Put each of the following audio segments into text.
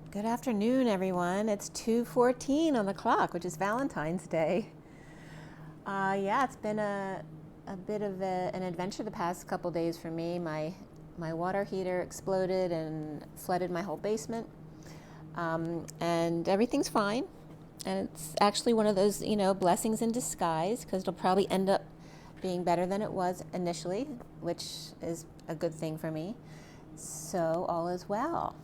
Good afternoon, everyone. It's 2:14 on the clock, which is Valentine's Day. Yeah, it's been a bit of an adventure the past couple days for me. My water heater exploded and flooded my whole basement, and everything's fine. And it's actually one of those, blessings in disguise, because it'll probably end up being better than it was initially, which is a good thing for me. So all is well.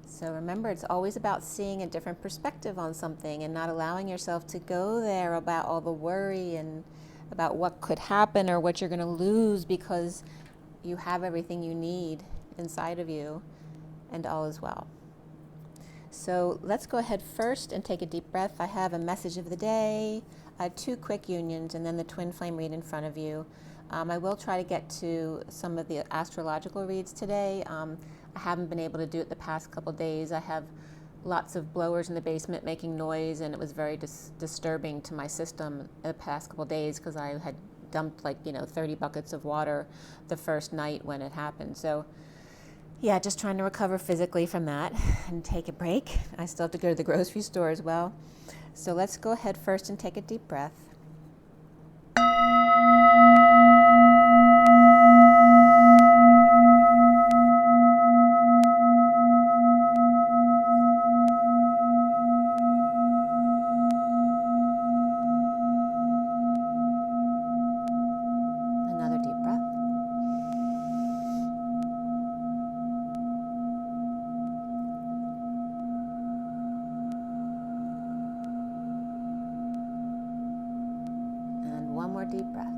So remember, it's always about seeing a different perspective on something and not allowing yourself to go there about all the worry and about what could happen or what you're going to lose, because you have everything you need inside of you, and all is well. So let's go ahead first and take a deep breath. I have a message of the day, 2 quick unions, and then the twin flame read in front of you. I will try to get to some of the astrological reads today. I haven't been able to do it the past couple days. I have lots of blowers in the basement making noise, and it was very disturbing to my system the past couple days, because I had dumped 30 buckets of water the first night when it happened. So yeah, just trying to recover physically from that and take a break. I still have to go to the grocery store as well. So let's go ahead first and take a deep breath. Another deep breath. And one more deep breath.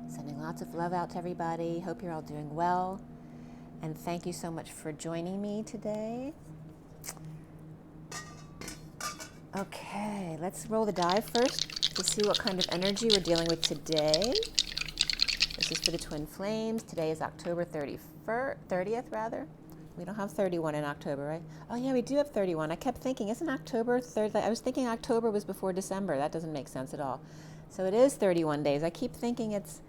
Sending lots of love out to everybody. Hope you're all doing well. And thank you so much for joining me today. Okay, let's roll the die first to see what kind of energy we're dealing with today. This is for the twin flames. Today is October 30th, rather. We don't have 31 in October, right? Oh yeah, we do have 31. I kept thinking, isn't October 3rd? I was thinking October was before December. That doesn't make sense at all. So it is 31 days. I keep thinking it's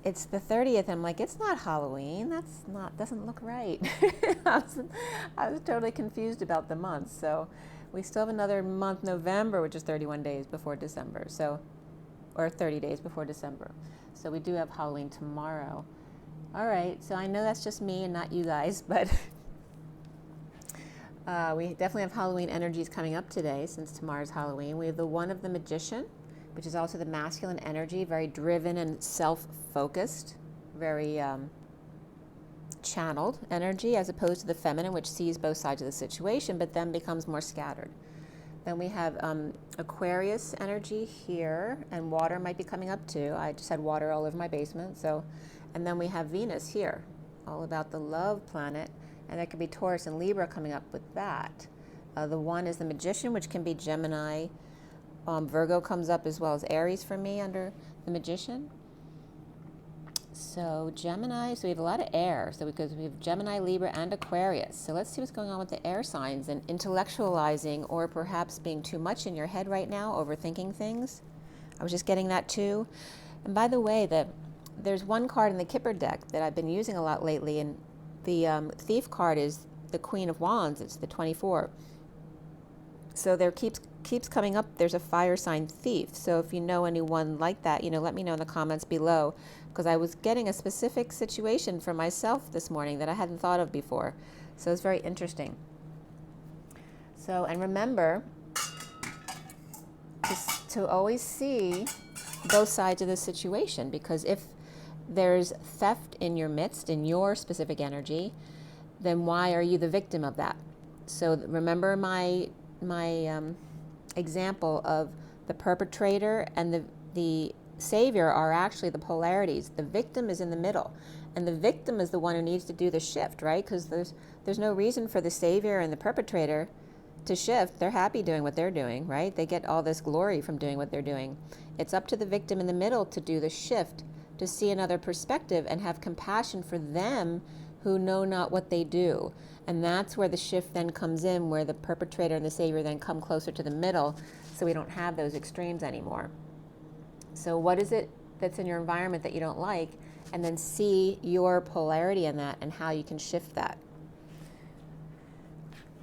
the 30th. I'm like, it's not Halloween. Doesn't look right. I was totally confused about the months. So we still have another month, November, which is 31 days before December. So, or 30 days before December. So we do have Halloween tomorrow. All right. So I know that's just me and not you guys, but we definitely have Halloween energies coming up today, since tomorrow's Halloween. We have the one of the Magician, which is also the masculine energy, very driven and self-focused, very channeled energy, as opposed to the feminine, which sees both sides of the situation, but then becomes more scattered. Then we have Aquarius energy here, and water might be coming up too. I just had water all over my basement. So, and then we have Venus here, all about the love planet, and that could be Taurus and Libra coming up with that. The one is the Magician, which can be Gemini. Virgo comes up, as well as Aries for me under the Magician. So Gemini, so we have a lot of air. So because we have Gemini, Libra, and Aquarius. So let's see what's going on with the air signs and intellectualizing, or perhaps being too much in your head right now, overthinking things. I was just getting that too. And by the way, there's one card in the Kipper deck that I've been using a lot lately, and the Thief card is the Queen of Wands. It's the 24. So there keeps coming up, there's a fire sign thief. So if you know anyone like that, let me know in the comments below, because I was getting a specific situation for myself this morning that I hadn't thought of before. So it's very interesting. So, and remember to always see both sides of the situation, because if there's theft in your midst, in your specific energy, then why are you the victim of that? So remember my example of the perpetrator and the savior are actually the polarities. The victim is in the middle, and the victim is the one who needs to do the shift, right? Because there's no reason for the savior and the perpetrator to shift. They're happy doing what they're doing, right? They get all this glory from doing what they're doing. It's up to the victim in the middle to do the shift, to see another perspective and have compassion for them who know not what they do. And that's where the shift then comes in, where the perpetrator and the savior then come closer to the middle, so we don't have those extremes anymore. So what is it that's in your environment that you don't like? And then see your polarity in that and how you can shift that.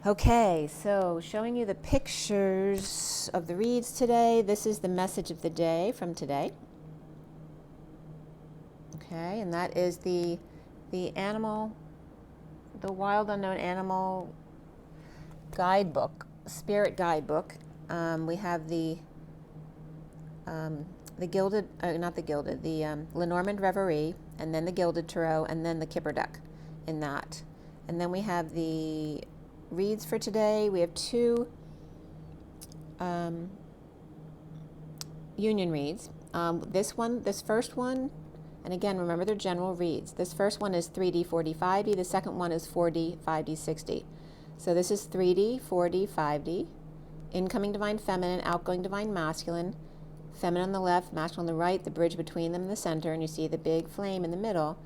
Okay, so showing you the pictures of the reads today. This is the message of the day from today. Okay, and that is the animal, the Wild Unknown Animal guidebook, spirit guidebook. We have the gilded, not the gilded, the Lenormand Reverie, and then the gilded tarot, and then the Kipper deck in that. And then we have the reads for today. We have two union reads. This first one, and again, remember they're general reads. This first one is 3D, 4D, 5D. The second one is 4D, 5D, 6D. So this is 3D, 4D, 5D. Incoming divine feminine, outgoing divine masculine. Feminine on the left, masculine on the right, the bridge between them in the center, and you see the big flame in the middle.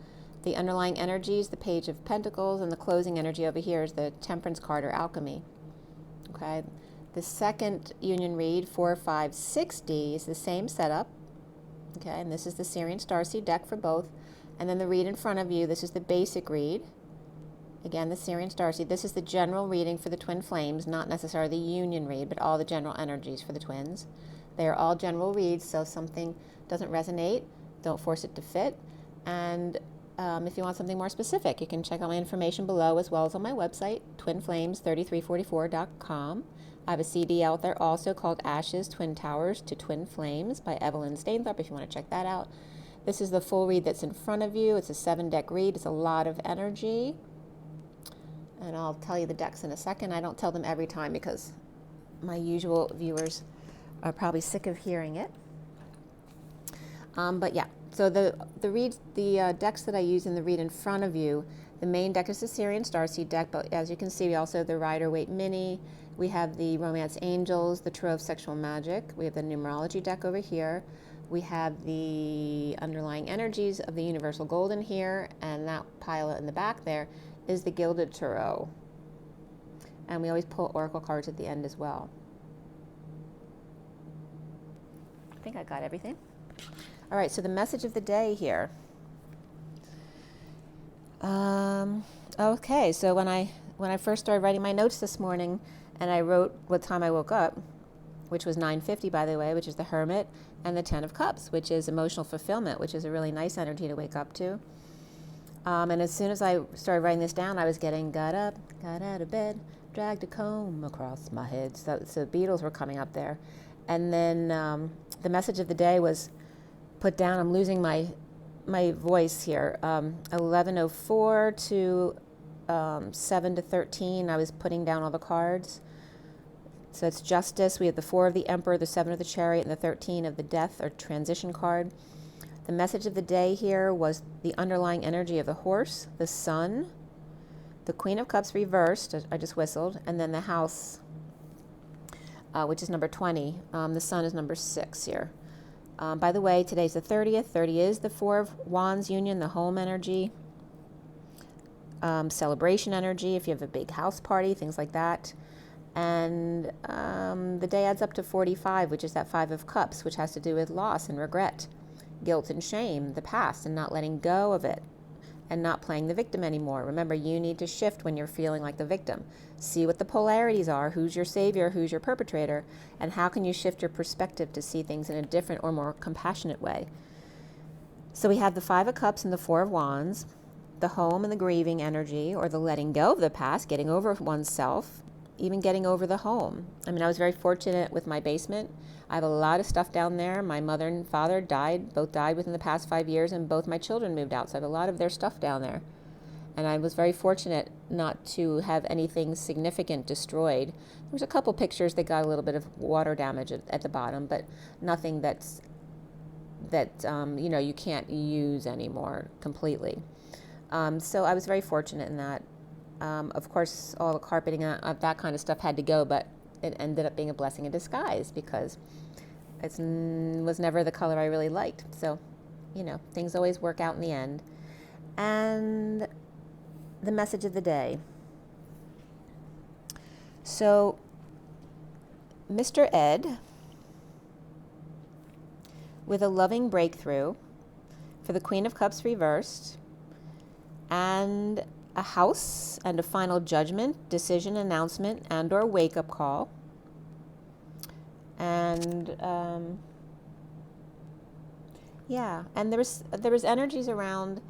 The underlying energies, the Page of Pentacles, and the closing energy over here is the Temperance card or Alchemy. Okay. The second union read, 4, 5, 6D, is the same setup. Okay, and this is the Syrian Starseed deck for both. And then the read in front of you, this is the basic read. Again, the Syrian Starseed. This is the general reading for the twin flames, not necessarily the union read, but all the general energies for the twins. They are all general reads, so if something doesn't resonate, don't force it to fit. And if you want something more specific, you can check out my information below as well as on my website, twinflames3344.com. I have a CD out there also called Ashes, Twin Towers to Twin Flames by Evelyn Stainthorpe, if you want to check that out. This is the full read that's in front of you. It's a 7-deck read. It's a lot of energy. And I'll tell you the decks in a second. I don't tell them every time because my usual viewers are probably sick of hearing it. But yeah, so the decks that I use in the read in front of you, the main deck is the Syrian Starseed deck, but as you can see, we also have the Rider-Waite Mini. We have the Romance Angels, the Tarot of Sexual Magic. We have the Numerology deck over here. We have the underlying energies of the Universal Golden here, and that pile in the back there is the Gilded Tarot. And we always pull Oracle cards at the end as well. I think I got everything. All right, so the message of the day here. Okay, so when I first started writing my notes this morning, and I wrote what time I woke up, which was 9:50, by the way, which is the Hermit, and the 10 of Cups, which is emotional fulfillment, which is a really nice energy to wake up to. And as soon as I started writing this down, I was getting got up, got out of bed, dragged a comb across my head. So the Beatles were coming up there. And then the message of the day was put down. I'm losing my voice here. 11:04 to 7 to 13, I was putting down all the cards. So it's Justice. We have the 4 of the Emperor, the 7 of the Chariot, and the 13 of the Death or Transition card. The message of the day here was the underlying energy of the Horse, the Sun, the Queen of Cups reversed, I just whistled, and then the House, which is number 20. The Sun is number 6 here. By the way, today's the 30th. 30 is the 4 of Wands union, the home energy, celebration energy, if you have a big house party, things like that. And the day adds up to 45, which is that 5 of Cups, which has to do with loss and regret, guilt and shame, the past, and not letting go of it, and not playing the victim anymore. Remember, you need to shift when you're feeling like the victim. See what the polarities are, who's your savior, who's your perpetrator, and how can you shift your perspective to see things in a different or more compassionate way. So we have the 5 of Cups and the 4 of Wands, the home and the grieving energy, or the letting go of the past, getting over oneself, even getting over the home. I mean, I was very fortunate with my basement. I have a lot of stuff down there. My mother and father both died within the past 5 years, and both my children moved out, so I have a lot of their stuff down there. And I was very fortunate not to have anything significant destroyed. There was a couple pictures that got a little bit of water damage at the bottom, but nothing that you can't use anymore completely. So I was very fortunate in that. Of course, all the carpeting and that kind of stuff had to go, but it ended up being a blessing in disguise because it was never the color I really liked. So, things always work out in the end. And the message of the day. So, Mr. Ed, with a loving breakthrough for the Queen of Cups reversed, and a house and a final judgment, decision, announcement, and or wake-up call. And and there was energies around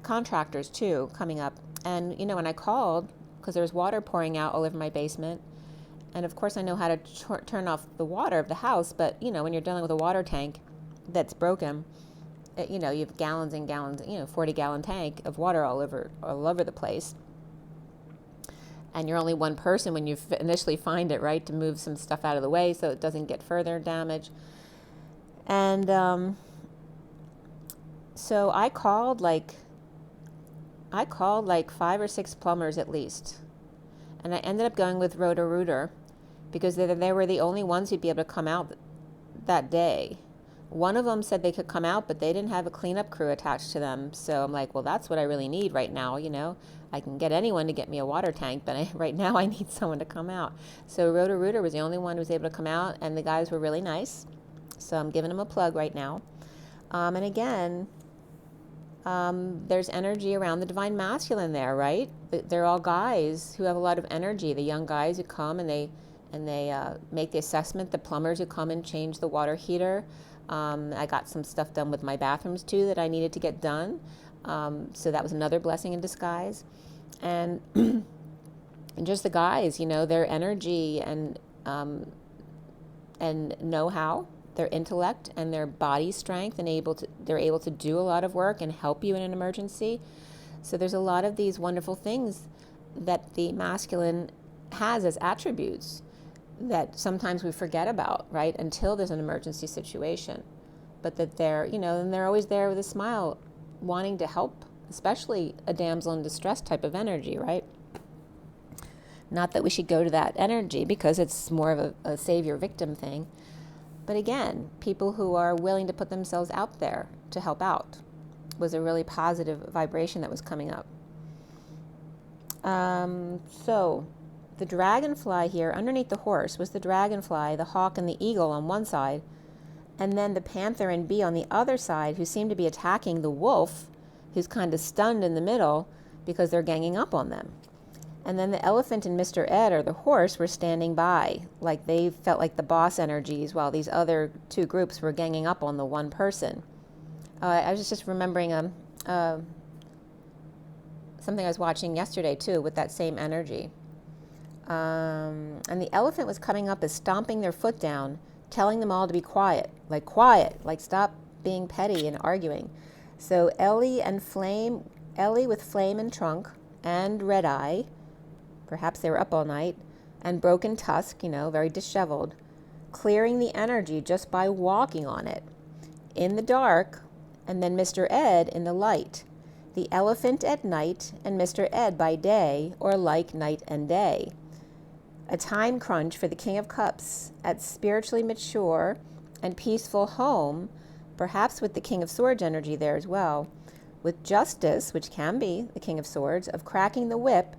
contractors too coming up. And when I called, because there was water pouring out all over my basement, and of course I know how to turn off the water of the house, but when you're dealing with a water tank that's broken, you have gallons and gallons, 40-gallon tank of water all over the place. And you're only one person when you initially find it, right, to move some stuff out of the way so it doesn't get further damage. And so I called like 5 or 6 plumbers at least. And I ended up going with Roto-Rooter because they were the only ones who'd be able to come out that day. One of them said they could come out, but they didn't have a cleanup crew attached to them. So I'm like, well, that's what I really need right now. I can get anyone to get me a water tank, but right now I need someone to come out. So Roto-Rooter was the only one who was able to come out, and the guys were really nice. So I'm giving them a plug right now. And again, there's energy around the divine masculine there, right? They're all guys who have a lot of energy. The young guys who come and they make the assessment. The plumbers who come and change the water heater. I got some stuff done with my bathrooms too that I needed to get done. So that was another blessing in disguise. And and just the guys, their energy and know-how, their intellect and their body strength, and they're able to do a lot of work and help you in an emergency. So there's a lot of these wonderful things that the masculine has as attributes that sometimes we forget about, right, until there's an emergency situation. But that they're, and they're always there with a smile, wanting to help, especially a damsel in distress type of energy, right? Not that we should go to that energy because it's more of a savior-victim thing. But again, people who are willing to put themselves out there to help out was a really positive vibration that was coming up. So the dragonfly here, underneath the horse, was the dragonfly, the hawk, and the eagle on one side, and then the panther and bee on the other side, who seem to be attacking the wolf, who's kind of stunned in the middle because they're ganging up on them. And then the elephant and Mr. Ed, or the horse, were standing by, like they felt like the boss energies, while these other 2 groups were ganging up on the one person. I was just remembering something I was watching yesterday too, with that same energy. And the elephant was coming up as stomping their foot down, telling them all to be quiet, like stop being petty and arguing. So Ellie with Flame and Trunk and Red Eye, perhaps they were up all night, and Broken Tusk, very disheveled, clearing the energy just by walking on it. In the dark, and then Mr. Ed in the light. The elephant at night and Mr. Ed by day, or like night and day. A time crunch for the King of Cups at spiritually mature and peaceful home, perhaps with the King of Swords energy there as well, with Justice, which can be the King of Swords, of cracking the whip,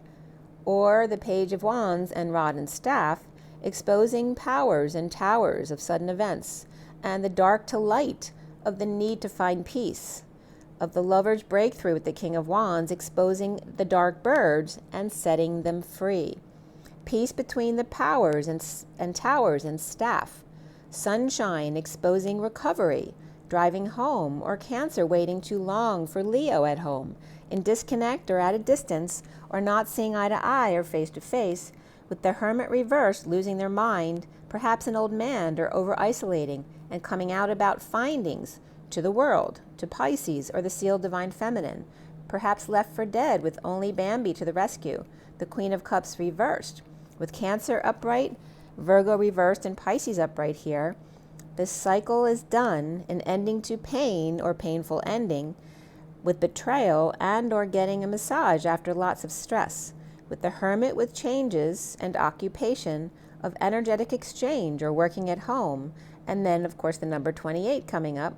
or the Page of Wands and Rod and Staff, exposing powers and towers of sudden events, and the dark to light of the need to find peace, of the Lover's breakthrough with the King of Wands, exposing the dark birds and setting them free. Peace between the powers and towers and staff. Sunshine exposing recovery, driving home, or Cancer waiting too long for Leo at home, in disconnect or at a distance, or not seeing eye to eye or face to face, with the Hermit reversed, losing their mind, perhaps an old man, or over-isolating, and coming out about findings to the world, to Pisces, or the sealed divine feminine, perhaps left for dead with only Bambi to the rescue, the Queen of Cups reversed, with Cancer upright, Virgo reversed, and Pisces upright here. The cycle is done, an ending to pain or painful ending, with betrayal and or getting a massage after lots of stress, with the Hermit with changes and occupation of energetic exchange or working at home, and then of course the number 28 coming up,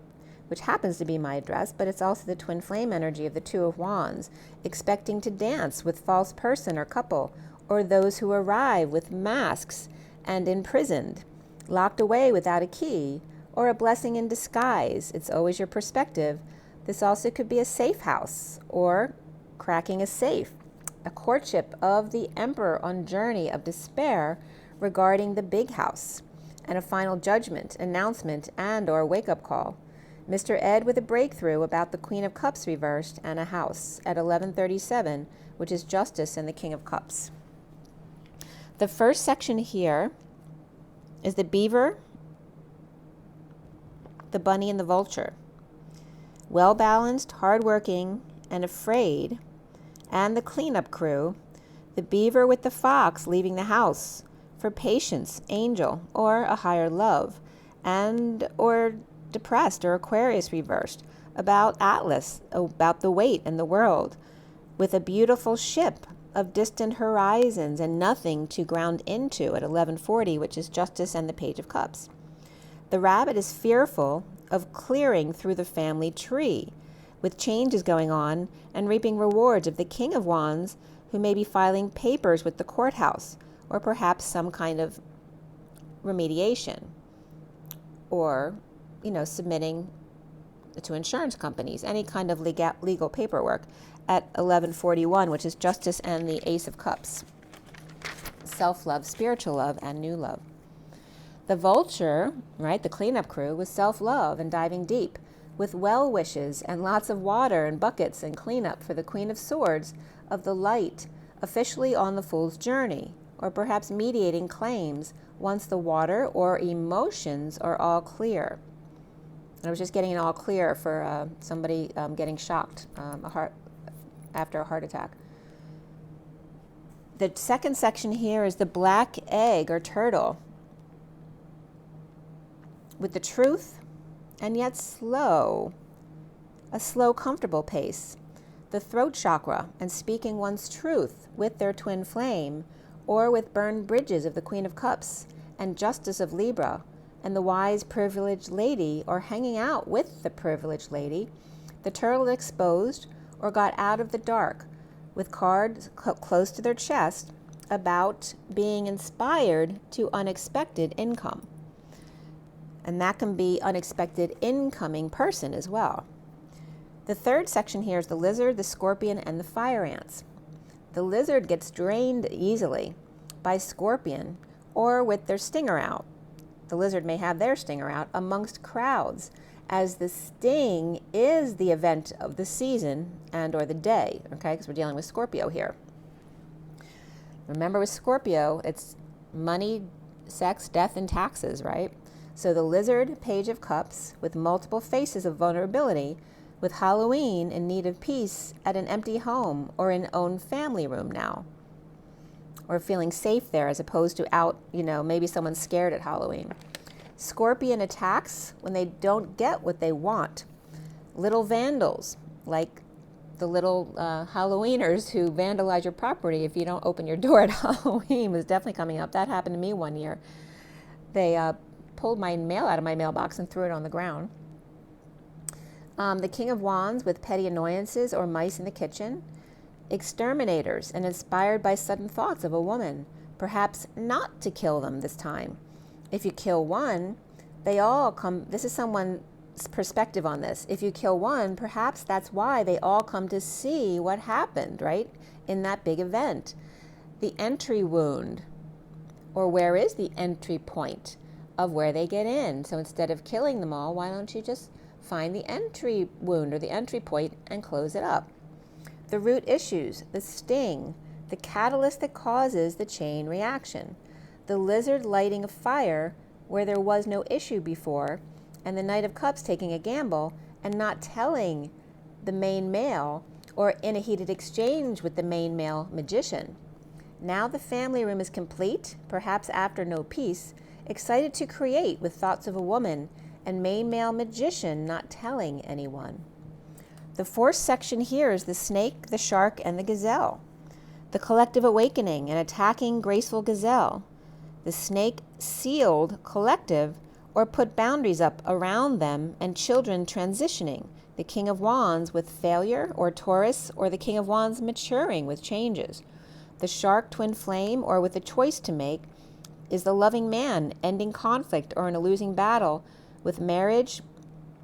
which happens to be my address, but it's also the twin flame energy of the Two of Wands, expecting to dance with false person or couple, or those who arrive with masks and imprisoned, locked away without a key, or a blessing in disguise. It's always your perspective. This also could be a safe house or cracking a safe, a courtship of the Emperor on journey of despair regarding the big house, and a final judgment, announcement, and or wake-up call. Mr. Ed with a breakthrough about the Queen of Cups reversed and a house at 1137, which is Justice and the King of Cups. The first section here is the beaver, the bunny, and the vulture. Well-balanced, hard-working, and afraid, and the cleanup crew. The beaver with the fox leaving the house for patience, angel, or a higher love, and or depressed or Aquarius reversed, about Atlas, about the weight and the world, with a beautiful ship of distant horizons and nothing to ground into at 1140, which is Justice and the Page of Cups. The rabbit is fearful of clearing through the family tree, with changes going on and reaping rewards of the King of Wands, who may be filing papers with the courthouse, or perhaps some kind of remediation, or submitting to insurance companies, any kind of legal paperwork at 1141, which is Justice and the Ace of Cups. Self-love, spiritual love, and new love. The vulture, right, the cleanup crew, was self-love and diving deep, with well wishes and lots of water and buckets and cleanup for the Queen of Swords of the light, officially on the Fool's journey, or perhaps mediating claims once the water or emotions are all clear. I was just getting it all clear for somebody getting shocked after a heart attack. The second section here is the black egg or turtle, with the truth and yet a slow, comfortable pace. The throat chakra and speaking one's truth with their twin flame, or with burned bridges of the Queen of Cups and Justice of Libra, and the wise privileged lady, or hanging out with the privileged lady. The turtle exposed or got out of the dark, with cards close to their chest about being inspired to unexpected income. And that can be unexpected incoming person as well. The third section here is the lizard, the scorpion, and the fire ants. The lizard gets drained easily by scorpion or with their stinger out. The lizard may have their stinger out amongst crowds, as the sting is the event of the season and or the day, okay, because we're dealing with Scorpio here. Remember with Scorpio, it's money, sex, death, and taxes, right? So the lizard, Page of Cups, with multiple faces of vulnerability, with Halloween in need of peace at an empty home or in own family room now, or feeling safe there as opposed to out, maybe someone's scared at Halloween. Scorpion attacks when they don't get what they want. Little vandals, like the little Halloweeners who vandalize your property if you don't open your door at Halloween, was definitely coming up. That happened to me one year. They pulled my mail out of my mailbox and threw it on the ground. The King of Wands with petty annoyances or mice in the kitchen. Exterminators and inspired by sudden thoughts of a woman, perhaps not to kill them this time. If you kill one, they all come. This is someone's perspective on this. If you kill one, perhaps that's why they all come to see what happened, right, in that big event. The entry wound, or where is the entry point of where they get in? So instead of killing them all, why don't you just find the entry wound or the entry point and close it up? The root issues, the sting, the catalyst that causes the chain reaction. The lizard lighting a fire where there was no issue before, and the Knight of Cups taking a gamble and not telling the main male, or in a heated exchange with the main male magician. Now the family room is complete, perhaps after no peace, excited to create with thoughts of a woman, and main male magician not telling anyone. The fourth section here is the snake, the shark, and the gazelle. The collective awakening and attacking graceful gazelle. The snake sealed collective, or put boundaries up around them, and children transitioning. The King of Wands with failure, or Taurus, or the King of Wands maturing with changes. The Shark twin flame, or with a choice to make, is the loving man ending conflict or in a losing battle with marriage,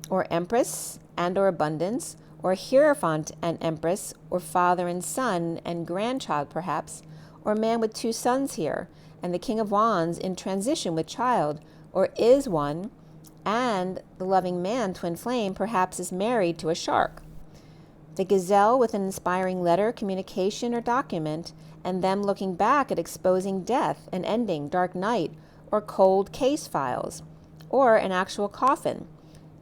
or Empress and or abundance, or Hierophant and Empress, or father and son and grandchild perhaps, or man with two sons here, and the King of Wands in transition with child, or is one, and the loving man, twin flame, perhaps is married to a shark. The Gazelle with an inspiring letter, communication, or document, and them looking back at exposing death, an ending, dark night, or cold case files, or an actual coffin,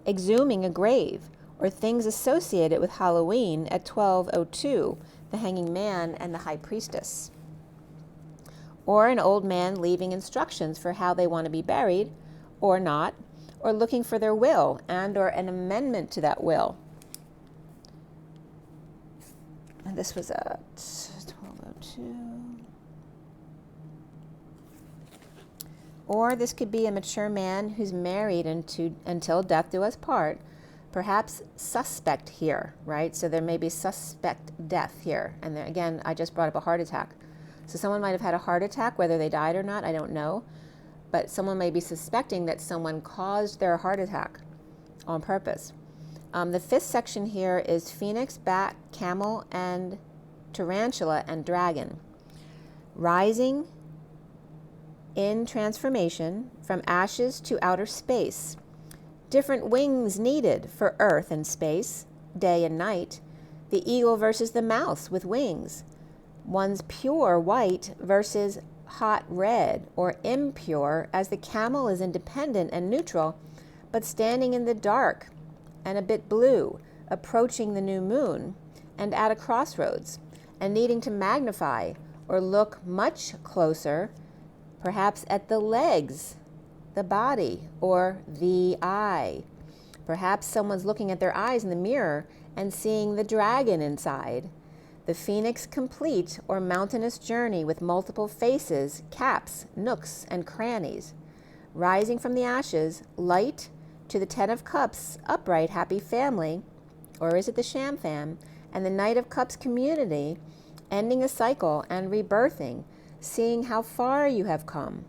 exhuming a grave, or things associated with Halloween at 12:02, the Hanging Man and the High Priestess. Or an old man leaving instructions for how they want to be buried, or not, or looking for their will and or an amendment to that will. And this was at 12:02. Or this could be a mature man who's married until death do us part, perhaps suspect here, right? So there may be suspect death here. And there, again, I just brought up a heart attack. So someone might have had a heart attack, whether they died or not, I don't know. But someone may be suspecting that someone caused their heart attack on purpose. The fifth section here is Phoenix, Bat, Camel, and Tarantula, and Dragon. Rising in transformation from ashes to outer space. Different wings needed for earth and space, day and night. The eagle versus the mouse with wings. One's pure white versus hot red, or impure, as the camel is independent and neutral, but standing in the dark and a bit blue, approaching the new moon, and at a crossroads, and needing to magnify or look much closer, perhaps at the legs, the body, or the eye. Perhaps someone's looking at their eyes in the mirror and seeing the dragon inside. The phoenix complete or mountainous journey with multiple faces, caps, nooks, and crannies. Rising from the ashes, light to the 10 of Cups, upright, happy family, or is it the sham fam? And the Knight of Cups community, ending a cycle and rebirthing, seeing how far you have come.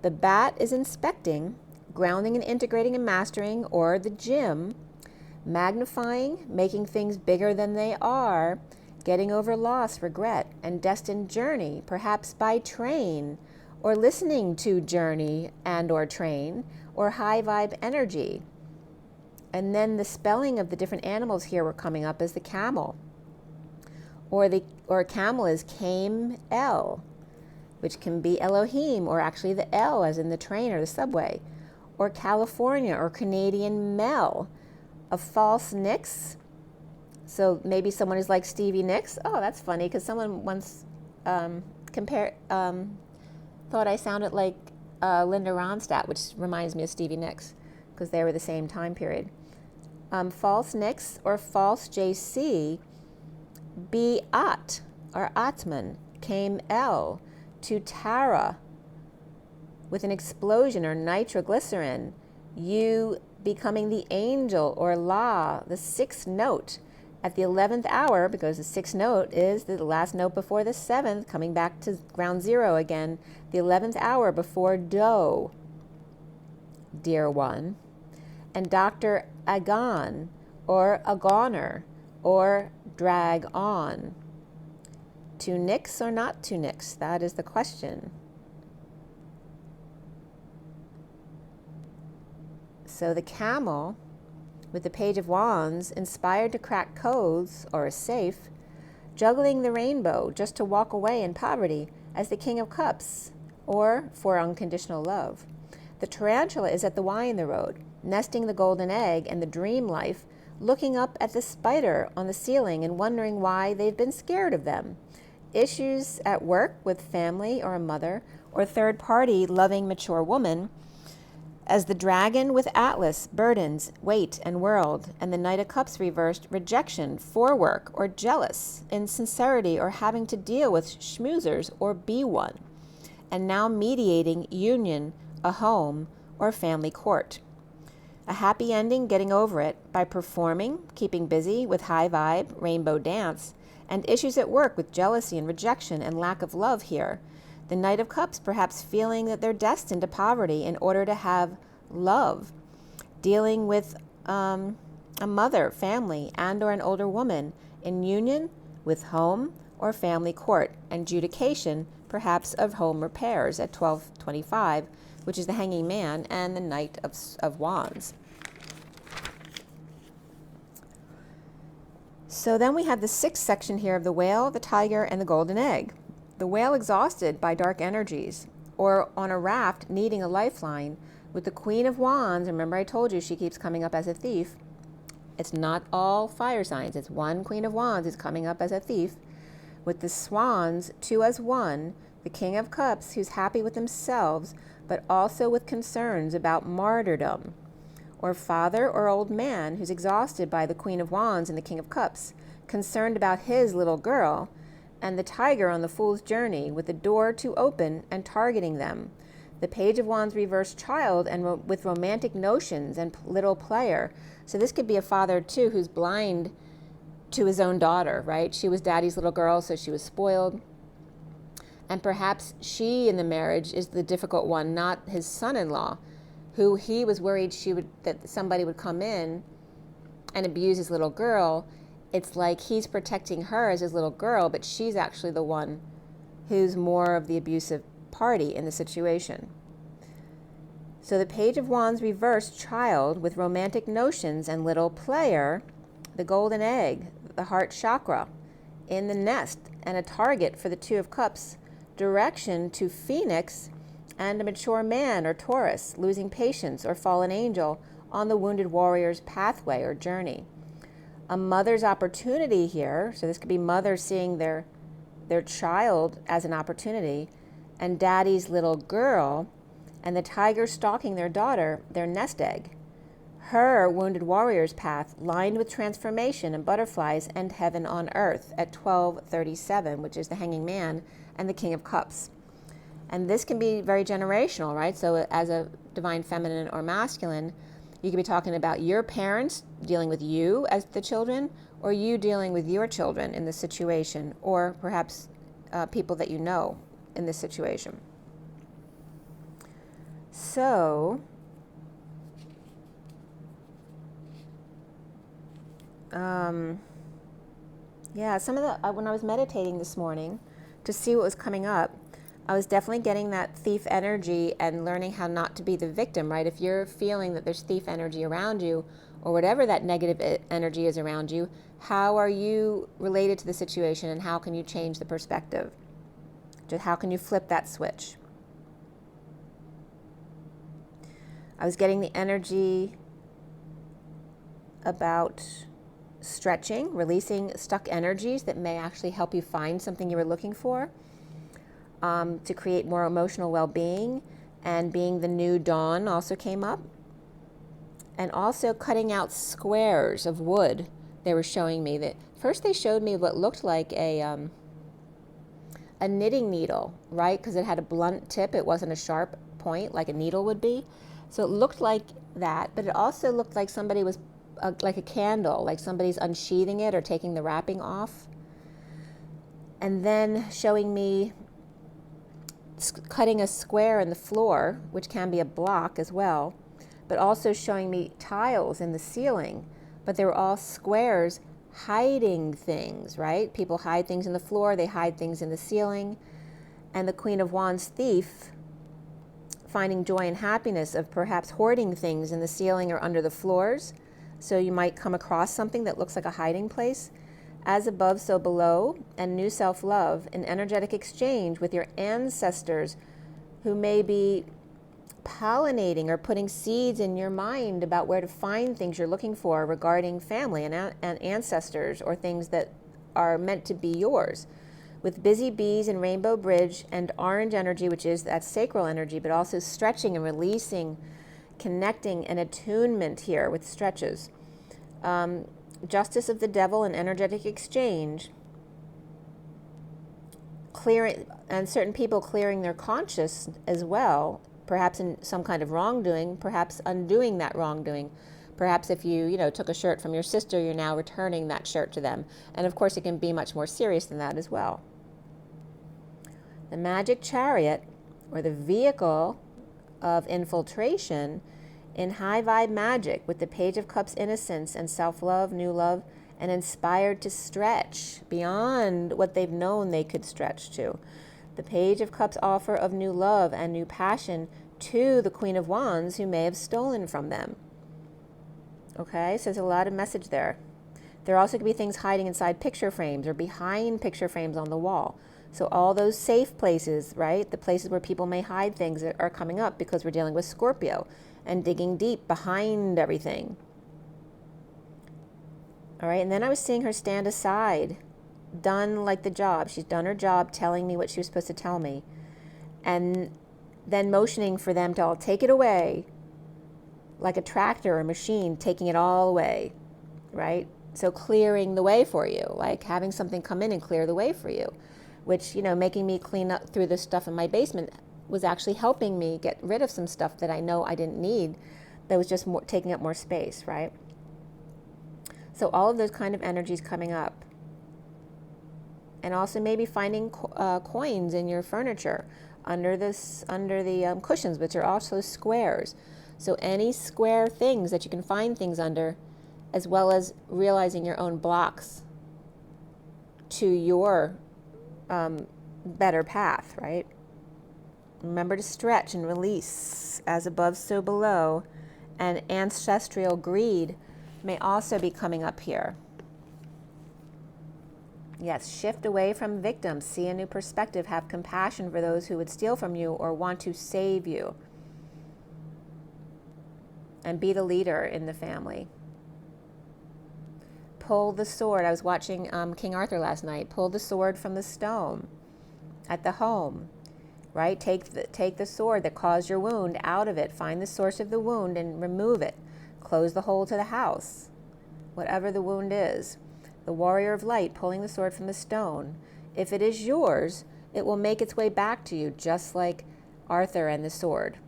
The bat is inspecting, grounding and integrating and mastering, or the gym, magnifying, making things bigger than they are, getting over loss, regret, and destined journey, perhaps by train, or listening to journey and or train, or high vibe energy. And then the spelling of the different animals here were coming up as the camel, or camel is Came-El, which can be Elohim, or actually the L as in the train or the subway, or California or Canadian Mel, a false Nicks. So maybe someone is like Stevie Nicks. Oh, that's funny, because someone once thought I sounded like Linda Ronstadt, which reminds me of Stevie Nicks, because they were the same time period. False Nicks or false JC, Beat or Atman, Came-El, to Tara with an explosion or nitroglycerin, you becoming the angel or La, the sixth note at the 11th hour, because the sixth note is the last note before the seventh, coming back to ground zero again, the 11th hour before Do, dear one, and Dr. Agon or Agoner or Drag On. To nix or not to nix? That is the question. So the camel with the Page of Wands, inspired to crack codes or a safe, juggling the rainbow just to walk away in poverty as the King of Cups or for unconditional love. The tarantula is at the Y in the road, nesting the golden egg and the dream life, looking up at the spider on the ceiling and wondering why they've been scared of them. Issues at work with family or a mother or third party loving mature woman, as the dragon with Atlas, burdens, weight, and world, and the Knight of Cups reversed, rejection, for work, or jealous, insincerity, or having to deal with schmoozers or be one, and now mediating union, a home, or family court. A happy ending, getting over it by performing, keeping busy with high vibe, rainbow dance, and issues at work with jealousy and rejection and lack of love here. The Knight of Cups perhaps feeling that they're destined to poverty in order to have love. Dealing with a mother, family, and or an older woman in union with home or family court, and adjudication perhaps of home repairs at 12:25, which is the Hanging Man and the Knight of Wands. So then we have the sixth section here of the Whale, the Tiger, and the Golden Egg. The Whale exhausted by dark energies, or on a raft needing a lifeline, with the Queen of Wands. Remember I told you she keeps coming up as a thief. It's not all fire signs. It's one Queen of Wands is coming up as a thief. With the Swans, two as one, the King of Cups, who's happy with themselves, but also with concerns about martyrdom. Or father or old man who's exhausted by the Queen of Wands and the King of Cups, concerned about his little girl, and the Tiger on the Fool's journey with the door to open and targeting them. The Page of Wands reversed child and with romantic notions and little player. So this could be a father too who's blind to his own daughter, right? She was daddy's little girl, so she was spoiled. And perhaps she in the marriage is the difficult one, not his son-in-law, who he was worried that somebody would come in and abuse his little girl. It's like he's protecting her as his little girl, but she's actually the one who's more of the abusive party in the situation. So the Page of Wands reversed child with romantic notions and little player, the Golden Egg, the heart chakra, in the nest, and a target for the Two of Cups, direction to Phoenix, and a mature man or Taurus, losing patience, or fallen angel on the wounded warrior's pathway or journey. A mother's opportunity here, so this could be mother seeing their child as an opportunity, and daddy's little girl, and the tiger stalking their daughter, their nest egg. Her wounded warrior's path, lined with transformation and butterflies and heaven on earth at 12:37, which is the Hanging Man and the King of Cups. And this can be very generational, right? So as a divine feminine or masculine, you could be talking about your parents dealing with you as the children, or you dealing with your children in this situation, or perhaps people that you know in this situation. So, some of the, when I was meditating this morning to see what was coming up, I was definitely getting that thief energy and learning how not to be the victim, right? If you're feeling that there's thief energy around you, or whatever that negative energy is around you, how are you related to the situation, and how can you change the perspective? Just how can you flip that switch? I was getting the energy about stretching, releasing stuck energies that may actually help you find something you were looking for, to create more emotional well-being, and being the new dawn also came up. And also cutting out squares of wood. They were showing me that, first they showed me what looked like a knitting needle, right? Because it had a blunt tip, it wasn't a sharp point like a needle would be. So it looked like that, but it also looked like somebody was, like a candle, like somebody's unsheathing it or taking the wrapping off. And then showing me cutting a square in the floor, which can be a block as well, but also showing me tiles in the ceiling, but they were all squares hiding things, right? People hide things in the floor, they hide things in the ceiling. And the Queen of Wands thief, finding joy and happiness of perhaps hoarding things in the ceiling or under the floors. So you might come across something that looks like a hiding place. As above, so below, and new self-love, an energetic exchange with your ancestors who may be pollinating or putting seeds in your mind about where to find things you're looking for regarding family and ancestors, or things that are meant to be yours. With busy bees and rainbow bridge and orange energy, which is that sacral energy, but also stretching and releasing, connecting and attunement here with stretches. Justice of the devil and energetic exchange, clearing, and certain people clearing their conscious as well perhaps in some kind of wrongdoing, perhaps undoing that wrongdoing. Perhaps if you took a shirt from your sister, you're now returning that shirt to them. And of course, it can be much more serious than that as well. The Magic Chariot, or the vehicle of infiltration in high vibe magic, with the Page of Cups innocence and self-love, new love, and inspired to stretch beyond what they've known they could stretch to. The Page of Cups offer of new love and new passion to the Queen of Wands who may have stolen from them. Okay, so there's a lot of message there. There also could be things hiding inside picture frames or behind picture frames on the wall. So all those safe places, right? The places where people may hide things are coming up because we're dealing with Scorpio and digging deep behind everything. All right, and then I was seeing her stand aside, done like the job. She's done her job telling me what she was supposed to tell me. And then motioning for them to all take it away, like a tractor or a machine taking it all away, right? So clearing the way for you, like having something come in and clear the way for you, which, making me clean up through the stuff in my basement was actually helping me get rid of some stuff that I know I didn't need, that was just taking up more space, right? So all of those kind of energies coming up. And also maybe finding coins in your furniture under the cushions, which are also squares. So any square things that you can find things under, as well as realizing your own blocks to your better path, right? Remember to stretch and release, as above, so below. And ancestral greed may also be coming up here. Yes, shift away from victims, see a new perspective, have compassion for those who would steal from you or want to save you. And be the leader in the family. Pull the sword. I was watching King Arthur last night. Pull the sword from the stone at the home, right? Take the sword that caused your wound out of it. Find the source of the wound and remove it. Close the hole to the house, whatever the wound is. The warrior of light, pulling the sword from the stone. If it is yours, it will make its way back to you, just like Arthur and the sword.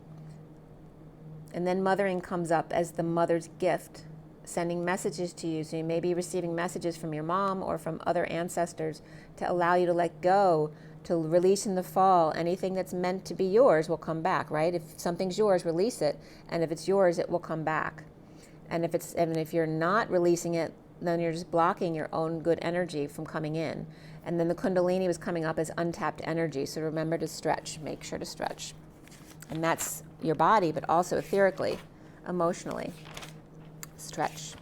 And then mothering comes up as the mother's gift, sending messages to you. So you may be receiving messages from your mom or from other ancestors to allow you to let go, to release in the fall. Anything that's meant to be yours will come back, right? If something's yours, release it. And if it's yours, it will come back. And if you're not releasing it, then you're just blocking your own good energy from coming in. And then the Kundalini was coming up as untapped energy. So remember to stretch. Make sure to stretch. And that's your body, but also etherically, emotionally. Stretch.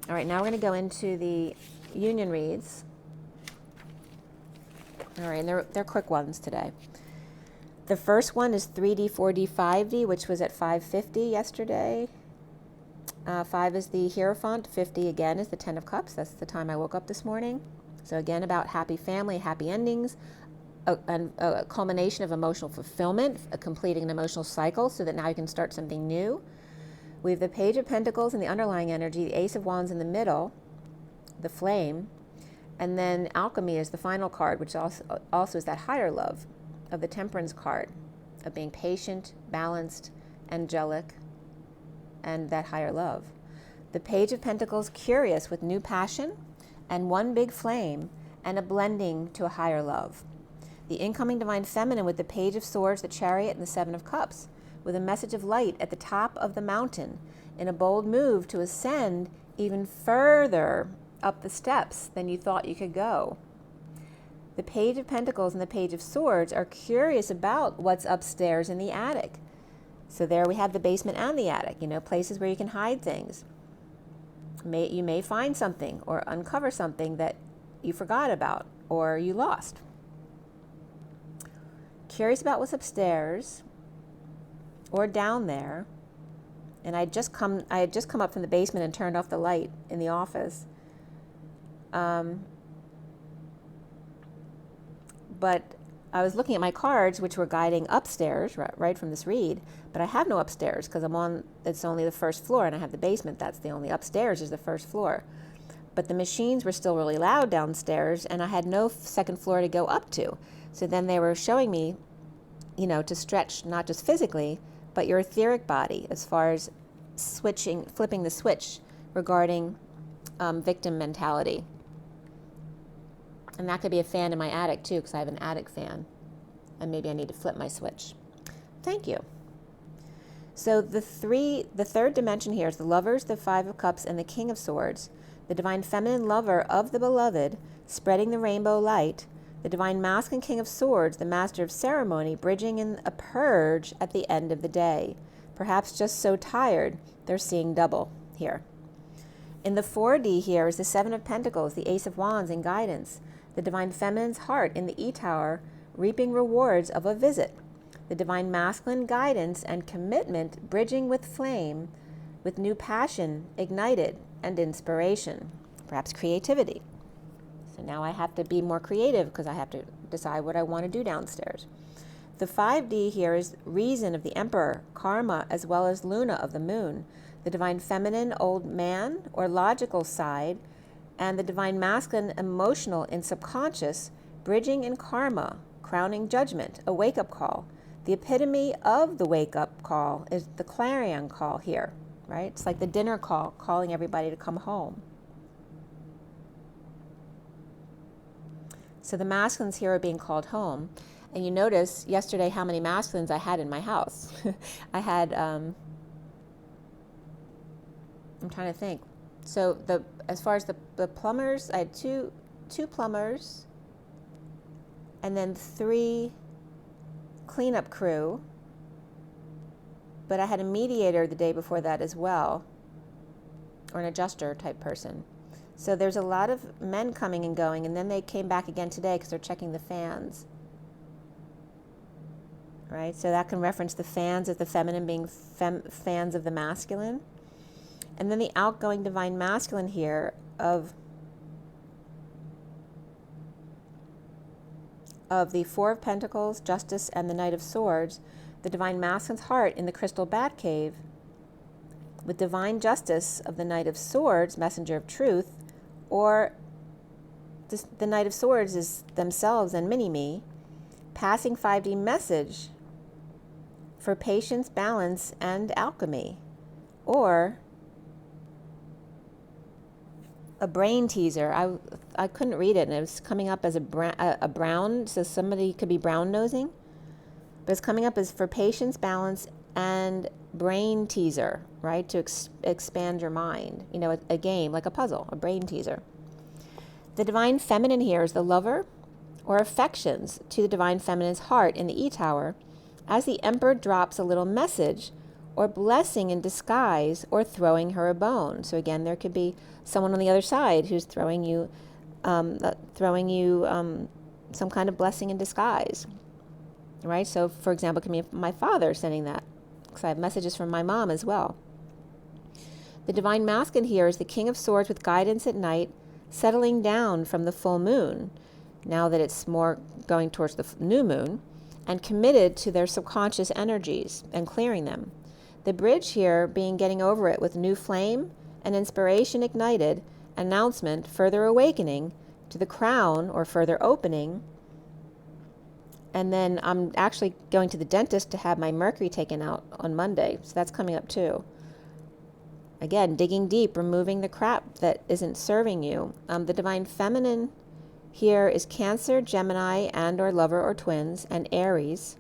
All right, now we're going to go into the union reads. All right, and they're quick ones today. The first one is 3D, 4D, 5D, which was at 5:50 yesterday. 5 is the Hierophant. 50 again is the 10 of Cups. That's the time I woke up this morning. So again, about happy family, happy endings, a culmination of emotional fulfillment, completing an emotional cycle so that now you can start something new. We have the Page of Pentacles and the underlying energy, the Ace of Wands in the middle, the flame, and then Alchemy is the final card, which also is that higher love of the Temperance card, of being patient, balanced, angelic, and that higher love. The Page of Pentacles, curious with new passion and one big flame and a blending to a higher love. The incoming Divine Feminine with the Page of Swords, the Chariot, and the Seven of Cups, with a message of light at the top of the mountain in a bold move to ascend even further up the steps than you thought you could go. The Page of Pentacles and the Page of Swords are curious about what's upstairs in the attic. So there we have the basement and the attic, places where you can hide things. You may find something or uncover something that you forgot about or you lost. Curious about what's upstairs or down there. And I had just come up from the basement and turned off the light in the office. But I was looking at my cards, which were guiding upstairs, right from this read, but I have no upstairs because it's only the first floor, and I have the basement. That's the only upstairs is the first floor. But the machines were still really loud downstairs, and I had no second floor to go up to. So then they were showing me, to stretch not just physically, but your etheric body as far as flipping the switch regarding victim mentality. And that could be a fan in my attic too, because I have an attic fan. And maybe I need to flip my switch. Thank you. So the third dimension here is the Lovers, the Five of Cups, and the King of Swords. The divine feminine lover of the beloved, spreading the rainbow light. The divine masculine King of Swords, the master of ceremony, bridging in a purge at the end of the day. Perhaps just so tired, they're seeing double here. In the 4D here is the Seven of Pentacles, the Ace of Wands, and guidance. The divine feminine's heart in the E-Tower, reaping rewards of a visit. The divine masculine guidance and commitment, bridging with flame, with new passion ignited and inspiration, perhaps creativity. So now I have to be more creative because I have to decide what I want to do downstairs. The 5D here is reason of the Emperor, karma, as well as Luna of the moon. The divine feminine old man or logical side, and the divine masculine emotional and subconscious, bridging in karma, crowning judgment, a wake-up call. The epitome of the wake-up call is the clarion call here, right? It's like the dinner call, calling everybody to come home. So the masculines here are being called home. And you notice yesterday how many masculines I had in my house. I had, I'm trying to think. So as far as the plumbers, I had two plumbers, and then 3 cleanup crew. But I had a mediator the day before that as well, or an adjuster type person. So there's a lot of men coming and going, and then they came back again today because they're checking the fans. Right? So that can reference the fans as the feminine being fans of the masculine. And then the outgoing divine masculine here of the Four of Pentacles, Justice, and the Knight of Swords, the divine masculine's heart in the crystal bat cave, with divine justice of the Knight of Swords, messenger of truth, or the Knight of Swords is themselves and mini-me, passing 5D message for patience, balance, and alchemy, or a brain teaser. I couldn't read it, and it was coming up as a brown, so somebody could be brown nosing, but it's coming up as for patience, balance, and brain teaser, right? To expand your mind. A game, like a puzzle, a brain teaser. The divine feminine here is the lover or affections to the divine feminine's heart in the E-Tower, as the Emperor drops a little message or blessing in disguise or throwing her a bone. So again, there could be someone on the other side who's throwing you some kind of blessing in disguise, right? So for example, it can be my father sending that, because I have messages from my mom as well. The divine masculine here is the King of Swords with guidance at night, settling down from the full moon, now that it's more going towards the new moon, and committed to their subconscious energies and clearing them. The bridge here being getting over it with new flame and inspiration ignited, announcement, further awakening to the crown or further opening. And then I'm actually going to the dentist to have my mercury taken out on Monday, so that's coming up too. Again, digging deep, removing the crap that isn't serving you. The divine feminine here is Cancer, Gemini, and or lover or twins, and Aries,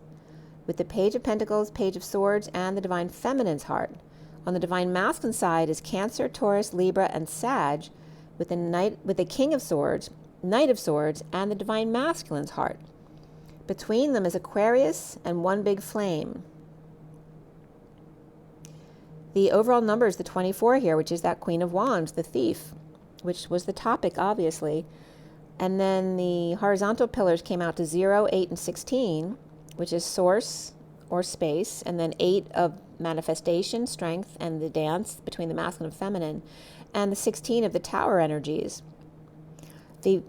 with the Page of Pentacles, Page of Swords, and the divine feminine's heart. On the divine masculine side is Cancer, Taurus, Libra, and Sag, with the King of Swords, Knight of Swords, and the divine masculine's heart. Between them is Aquarius and one big flame. The overall number is the 24 here, which is that Queen of Wands, the thief, which was the topic, obviously. And then the horizontal pillars came out to 0, 8, and 16, which is source or space, and then 8 of manifestation, strength, and the dance between the masculine and feminine, and the 16 of the tower energies. The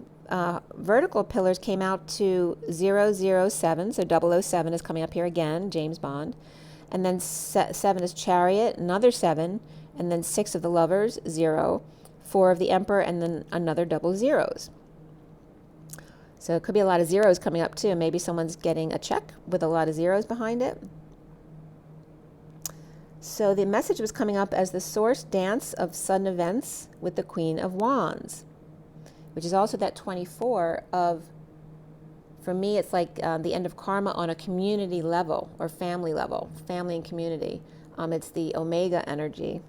vertical pillars came out to 007, so 007 is coming up here again, James Bond. And then 7 is Chariot, another 7, and then 6 of the Lovers, 0, 4 of the Emperor, and then another double zeros. So it could be a lot of zeros coming up too. Maybe someone's getting a check with a lot of zeros behind it. So the message was coming up as the source dance of sudden events with the Queen of Wands, which is also that 24 of, for me, it's like the end of karma on a community level or family level, family and community. It's the Omega energy.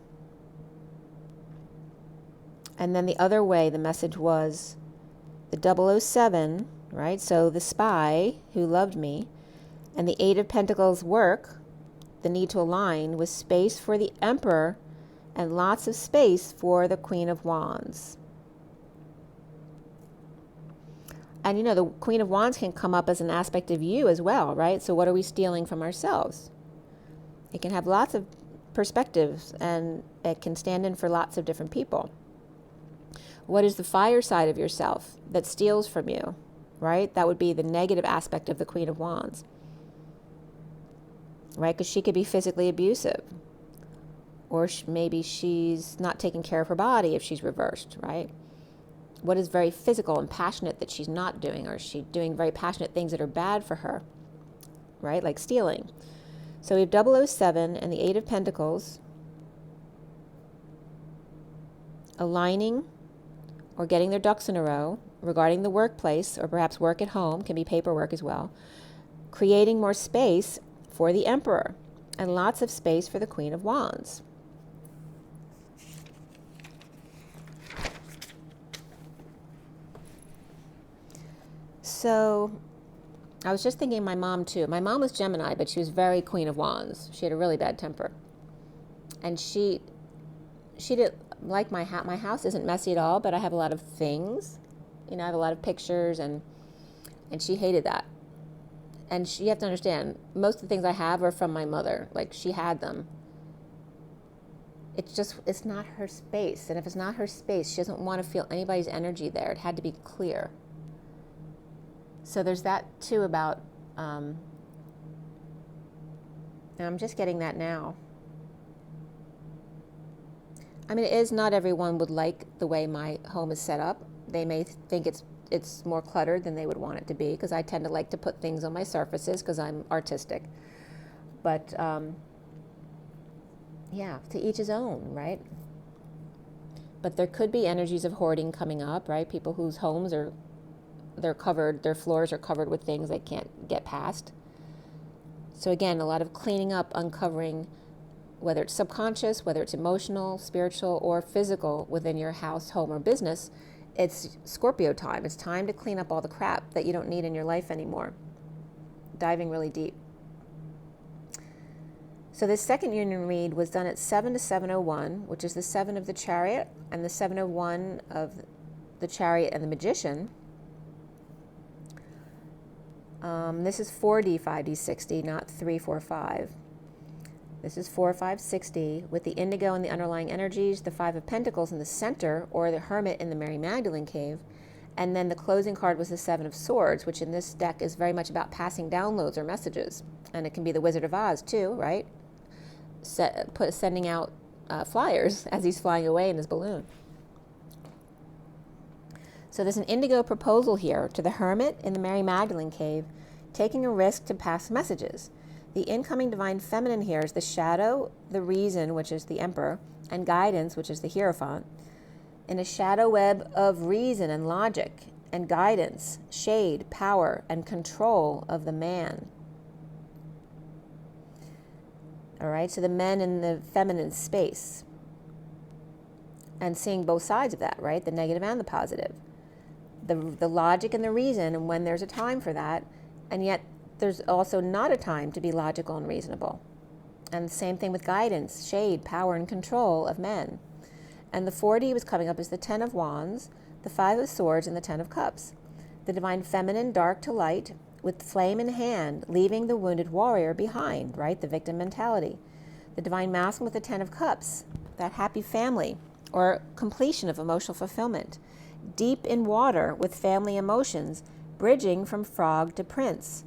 And then the other way, the message was the 007, right? So the spy who loved me, and the 8 of Pentacles work, the need to align with space for the Emperor and lots of space for the Queen of Wands. And you know, the Queen of Wands can come up as an aspect of you as well, right? So what are we stealing from ourselves? It can have lots of perspectives, and it can stand in for lots of different people. What is the fire side of yourself that steals from you, right? That would be the negative aspect of the Queen of Wands, right? Because she could be physically abusive, or maybe she's not taking care of her body if she's reversed, right? What is very physical and passionate that she's not doing, or is she doing very passionate things that are bad for her, right? Like stealing. So we have 007 and the 8 of Pentacles aligning or getting their ducks in a row regarding the workplace, or perhaps work at home, can be paperwork as well, creating more space for the Emperor and lots of space for the Queen of Wands. So I was just thinking of my mom too. My mom was Gemini, but she was very Queen of Wands. She had a really bad temper. And she did like my house isn't messy at all, but I have a lot of things. You know, I have a lot of pictures, and she hated that. And you have to understand, most of the things I have are from my mother. Like, she had them. It's not her space. And if it's not her space, she doesn't want to feel anybody's energy there. It had to be clear. So there's that too about, and I'm just getting that now. I mean, it is not everyone would like the way my home is set up. They may think it's more cluttered than they would want it to be, because I tend to like to put things on my surfaces because I'm artistic. But yeah, to each his own, right? But there could be energies of hoarding coming up, right? People whose homes they're covered, their floors are covered with things they can't get past. So again, a lot of cleaning up, uncovering, whether it's subconscious, whether it's emotional, spiritual, or physical within your house, home, or business. It's Scorpio time. It's time to clean up all the crap that you don't need in your life anymore. Diving really deep. So this second union read was done at 7 to 7:01, which is the 7 of the Chariot and the 7:01 of the Chariot and the Magician. This is 4D, 5D, 60, not 3, 4, 5. This is 4, 5, 60, with the indigo and the underlying energies, the 5 of Pentacles in the center, or the Hermit in the Mary Magdalene cave. And then the closing card was the 7 of Swords, which in this deck is very much about passing downloads or messages. And it can be the Wizard of Oz too, right? Sending out flyers as he's flying away in his balloon. So there's an indigo proposal here to the Hermit in the Mary Magdalene cave, taking a risk to pass messages. The incoming divine feminine here is the shadow, the reason, which is the Emperor, and guidance, which is the Hierophant. In a shadow web of reason and logic and guidance, shade, power, and control of the man. All right, so the men in the feminine space. And seeing both sides of that, right? The negative and the positive. The logic and the reason, and when there's a time for that, and yet there's also not a time to be logical and reasonable. And the same thing with guidance, shade, power, and control of men. And the 4D was coming up as the 10 of Wands, the 5 of Swords, and the 10 of Cups. The divine feminine, dark to light, with flame in hand, leaving the wounded warrior behind, right? The victim mentality. The divine masculine with the 10 of Cups, that happy family, or completion of emotional fulfillment. Deep in water with family emotions, bridging from frog to prince,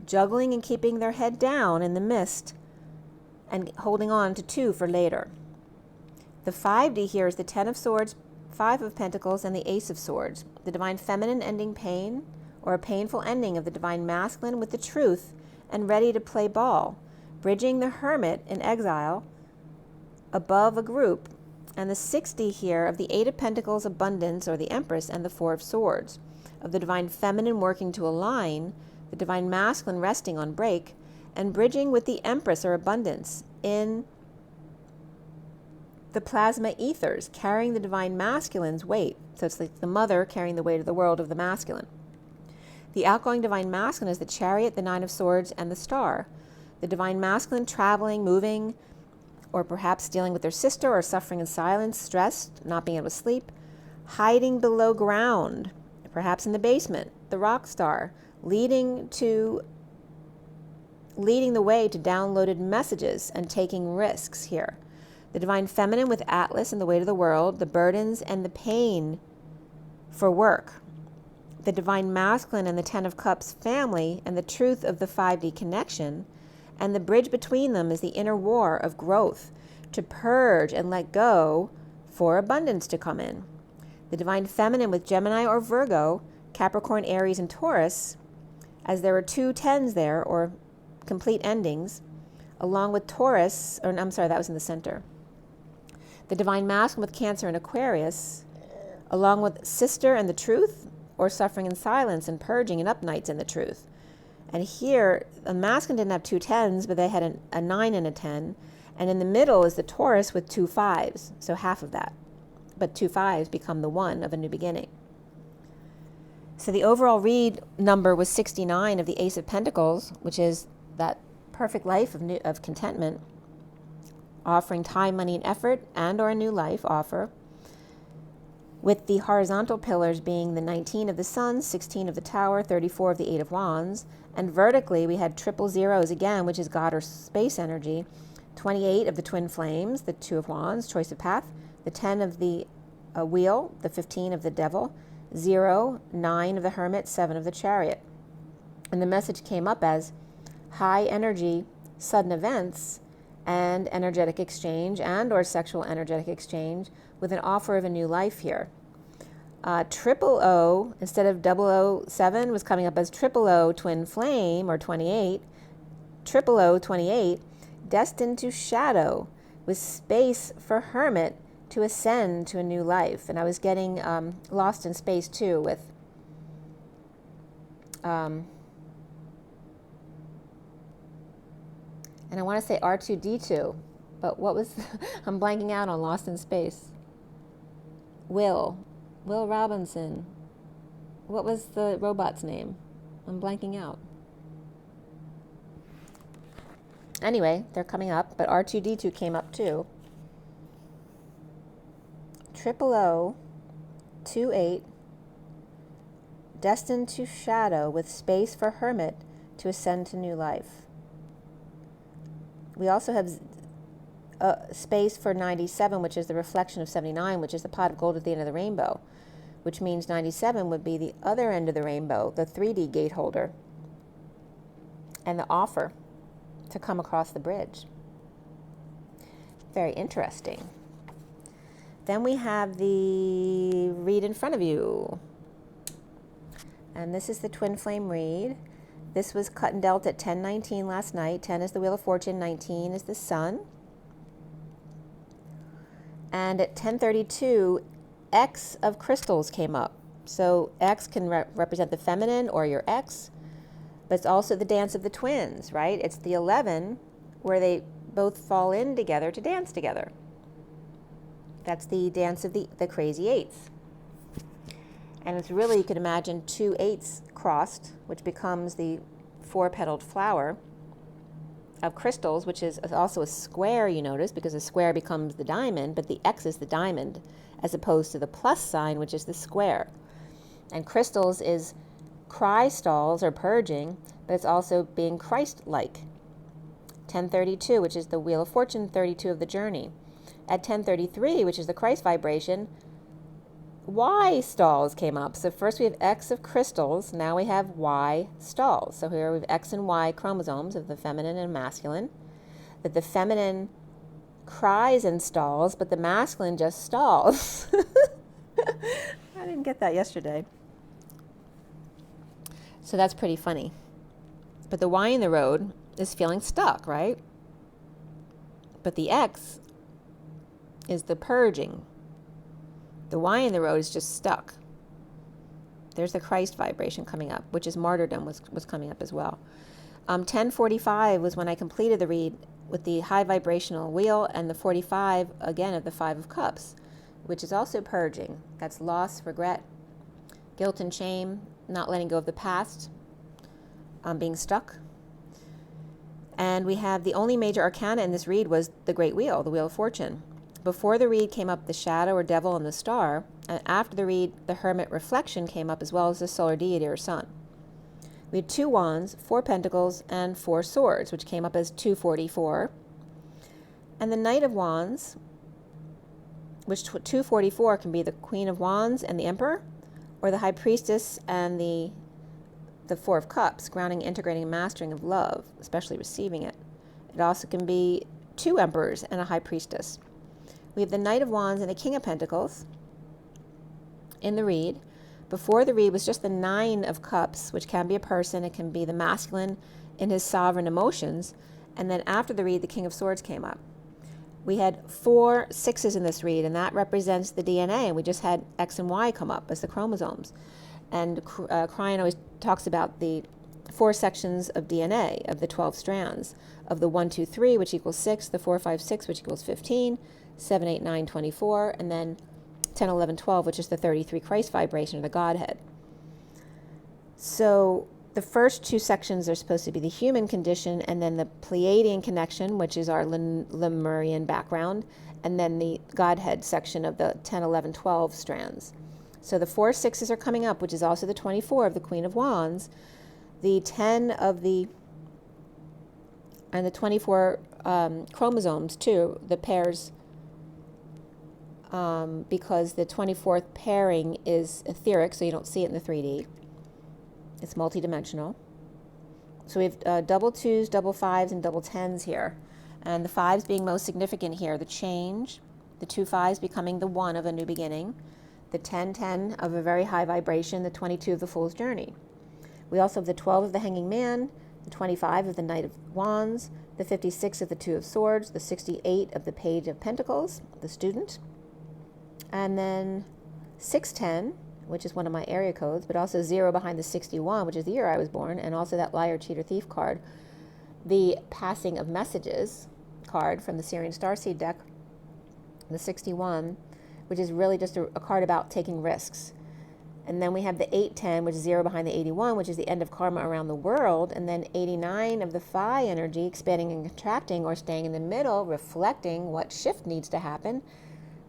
juggling and keeping their head down in the mist, and holding on to 2 for later. The 5D here is the 10 of Swords, 5 of Pentacles, and the Ace of Swords. The divine feminine ending pain, or a painful ending of the divine masculine with the truth and ready to play ball, bridging the hermit in exile above a group, and the 60 here of the Eight of Pentacles abundance, or the Empress, and the Four of Swords, of the divine feminine working to align, the divine masculine resting on break, and bridging with the Empress, or abundance, in the plasma ethers, carrying the divine masculine's weight. So it's like the mother carrying the weight of the world of the masculine. The outgoing divine masculine is the Chariot, the Nine of Swords, and the Star. The divine masculine traveling, moving, or perhaps dealing with their sister, or suffering in silence, stressed, not being able to sleep, hiding below ground, perhaps in the basement, the rock star, leading the way to downloaded messages and taking risks here. The divine feminine with Atlas and the weight of the world, the burdens and the pain for work. The divine masculine and the Ten of Cups family and the truth of the 5D connection, and the bridge between them is the inner war of growth, to purge and let go for abundance to come in. The divine feminine with Gemini or Virgo, Capricorn, Aries, and Taurus, as there were 2 tens there, or complete endings, along with Taurus, or I'm sorry, that was in the center. The divine masculine with Cancer and Aquarius, along with Sister and the Truth, or suffering in silence and purging and up nights in the truth. And here, the masculine didn't have 2 tens, but they had a 9 and a 10. And in the middle is the Taurus with 2 5s, so half of that. But 2 5s become the 1 of a new beginning. So the overall read number was 69 of the Ace of Pentacles, which is that perfect life of contentment, offering time, money, and effort, and or a new life offer, with the horizontal pillars being the 19 of the Sun, 16 of the Tower, 34 of the Eight of Wands, and vertically we had triple zeros again, which is God or space energy, 28 of the Twin Flames, the Two of Wands, choice of path, the 10 of the Wheel, the 15 of the Devil, 0, 9 of the Hermit, 7 of the Chariot. And the message came up as high energy, sudden events, and energetic exchange, and or sexual energetic exchange, with an offer of a new life here. 000 instead of 007 was coming up as 000 twin flame, or 28, 000 28, destined to shadow, with space for hermit to ascend to a new life. And I was getting lost in space too, with and I want to say R2D2, but what was, I'm blanking out on Lost in Space. Will Robinson. What was the robot's name? I'm blanking out. Anyway, they're coming up, but R2D2 came up too. 000 28, destined to shadow, with space for hermit to ascend to new life. We also have space for 97, which is the reflection of 79, which is the pot of gold at the end of the rainbow, which means 97 would be the other end of the rainbow, the 3D gate holder, and the offer to come across the bridge. Very interesting. Then we have the read in front of you. And this is the twin flame read. This was cut and dealt at 10:19 last night. 10 is the Wheel of Fortune, 19 is the Sun. And at 10:32, X of crystals came up. So X can represent the feminine or your ex, but it's also the dance of the twins, right? It's the 11 where they both fall in together to dance together. That's the dance of the crazy eights. And it's really, you could imagine 2 8s crossed, which becomes the 4-petaled flower of crystals, which is also a square, you notice, because a square becomes the diamond, but the X is the diamond, as opposed to the plus sign, which is the square. And crystals is crystals, or purging, but it's also being Christ-like. 10:32, which is the Wheel of Fortune, 32 of the journey. At 10:33, which is the Christ vibration, Y stalls came up. So first we have X of crystals, now we have Y stalls. So here we have X and Y chromosomes of the feminine and masculine. That the feminine cries and stalls, but the masculine just stalls. I didn't get that yesterday. So that's pretty funny. But the Y in the road is feeling stuck, right? But the X is the purging. The Y in the road is just stuck. There's the Christ vibration coming up, which is martyrdom was coming up as well. 10:45 was when I completed the read with the high vibrational wheel, and the 45 again of the 5 of Cups, which is also purging. That's loss, regret, guilt and shame, not letting go of the past, being stuck. And we have the only major arcana in this read was the Great Wheel, the Wheel of Fortune. Before the read came up the shadow or devil and the star, and after the read, the hermit reflection came up, as well as the solar deity or sun. We had 2 wands, 4 pentacles, and 4 swords, which came up as 244. And the Knight of Wands, which 244 can be the Queen of Wands and the Emperor, or the High Priestess and the 4 of Cups, grounding, integrating, and mastering of love, especially receiving it. It also can be 2 Emperors and a High Priestess. We have the Knight of Wands and the King of Pentacles in the read. Before the read was just the 9 of Cups, which can be a person. It can be the masculine in his sovereign emotions. And then after the read, the King of Swords came up. We had 4 6s in this read, and that represents the DNA. And we just had X and Y come up as the chromosomes. And Cryan always talks about the 4 sections of DNA of the 12 strands of the 1, 2, 3, which equals 6, the 4, 5, 6, which equals 15, 7, 8, 9, 24, and then 10, 11, 12, which is the 33 Christ vibration or the Godhead. So the first 2 sections are supposed to be the human condition, and then the Pleiadian connection, which is our Lemurian background, and then the Godhead section of the 10, 11, 12 strands. So the 4 6s are coming up, which is also the 24 of the Queen of Wands, the 10 of the, and the 24 chromosomes too, the pairs, because the 24th pairing is etheric, so you don't see it in the 3D. It's multidimensional. So we have double 2s, double 5s, and double 10s here. And the 5s being most significant here, the change, the 2 5s becoming the 1 of a new beginning, the 10 10 of a very high vibration, the 22 of the Fool's Journey. We also have the 12 of the Hanging Man, the 25 of the Knight of Wands, the 56 of the 2 of Swords, the 68 of the Page of Pentacles, the Student, and then 610, which is one of my area codes, but also 0 behind the 61, which is the year I was born, and also that Liar, Cheater, Thief card, the Passing of Messages card from the Syrian Starseed deck, the 61, which is really just a card about taking risks. And then we have the 810, which is 0 behind the 81, which is the end of karma around the world. And then 89 of the Phi energy, expanding and contracting or staying in the middle, reflecting what shift needs to happen,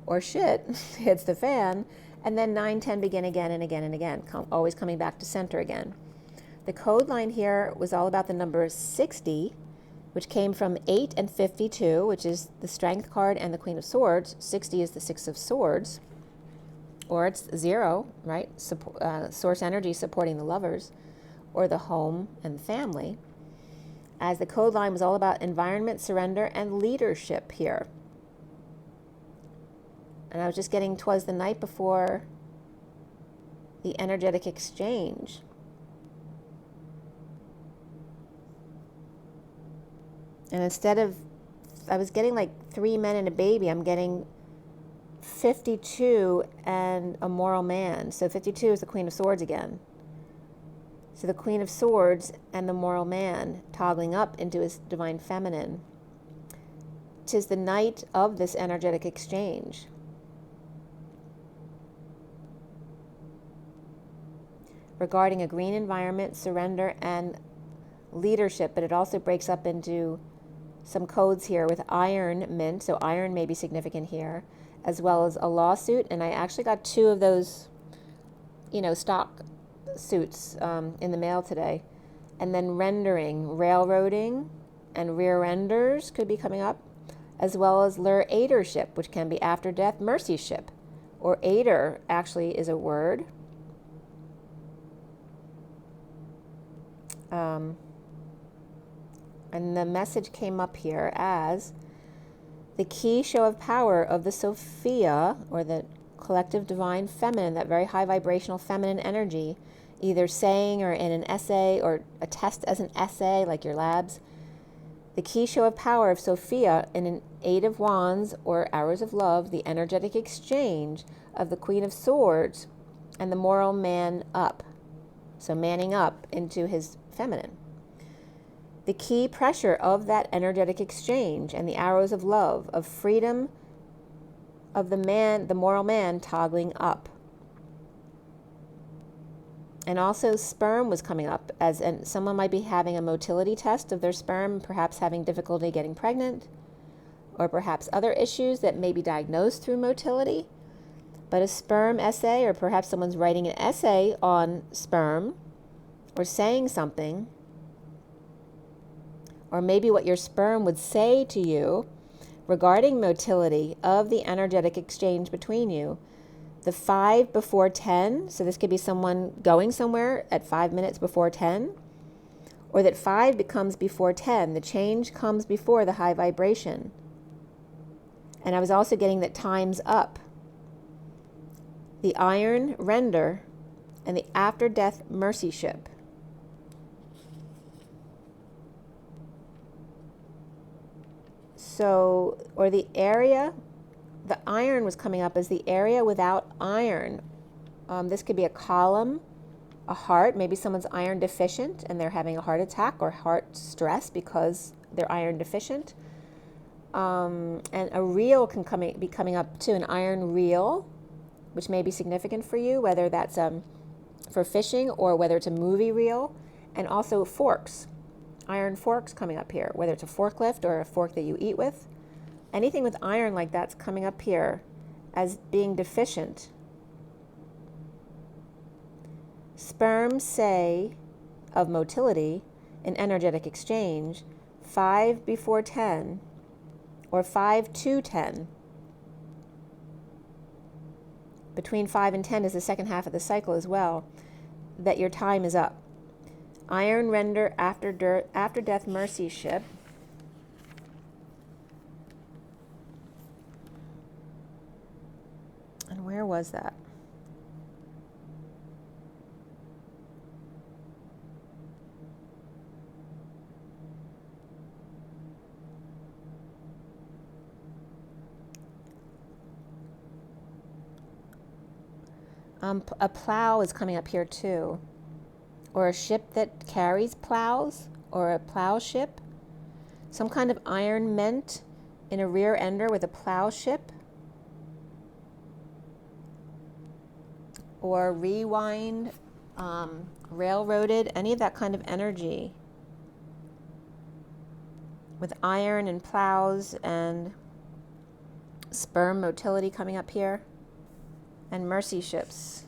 or shit hits the fan. And then 9 10 begin again and again and again, always coming back to center again. The code line here was all about the number 60, which came from 8 and 52, which is the Strength card and the Queen of Swords. 60 is the 6 of Swords. Or it's 0, right? Source energy supporting the lovers, or the home and the family. As the code line was all about environment, surrender, and leadership here. And I was just getting, 'twas the night before the energetic exchange. And instead of, I was getting like 3 men and a baby, I'm getting 52 and a moral man. So 52 is the Queen of Swords again. So the Queen of Swords and the moral man toggling up into his divine feminine. 'Tis the night of this energetic exchange. Regarding a green environment, surrender, and leadership, but it also breaks up into some codes here with iron mint, so iron may be significant here, as well as a lawsuit. And I actually got 2 of those, stock suits in the mail today. And then rendering, railroading, and rear enders could be coming up, as well as lure aidership, which can be after death mercy ship, or aider actually is a word. And the message came up here as the key show of power of the Sophia, or the collective divine feminine, that very high vibrational feminine energy, either saying or in an essay or a test as an essay, like your labs. The key show of power of Sophia in an Eight of Wands or Arrows of Love, the energetic exchange of the Queen of Swords and the moral man up. So manning up into his feminine. The key pressure of that energetic exchange and the arrows of love, of freedom, of the man, the moral man toggling up. And also sperm was coming up, and someone might be having a motility test of their sperm, perhaps having difficulty getting pregnant, or perhaps other issues that may be diagnosed through motility. But a sperm essay, or perhaps someone's writing an essay on sperm, or saying something, or maybe what your sperm would say to you regarding motility of the energetic exchange between you. The 5 before 10, so this could be someone going somewhere at 5 minutes before 10, or that 5 becomes before 10. The change comes before the high vibration. And I was also getting that time's up. The iron render and the after death mercy ship. So, or the area, the iron was coming up as the area without iron. This could be a column, a heart. Maybe someone's iron deficient and they're having a heart attack or heart stress because they're iron deficient. And a reel can be coming up too, an iron reel, which may be significant for you, whether that's for fishing or whether it's a movie reel. And also forks, iron forks coming up here, whether it's a forklift or a fork that you eat with. Anything with iron like that's coming up here as being deficient. Sperm say of motility in energetic exchange, 5 before 10 or 5 to 10. Between 5 and 10 is the second half of the cycle as well, that your time is up. Iron render after death mercy ship. And where was that? A plow is coming up here too, or a ship that carries plows, or a plow ship. Some kind of iron meant in a rear ender with a plow ship, or rewind, railroaded, any of that kind of energy with iron and plows and sperm motility coming up here. And mercy ships.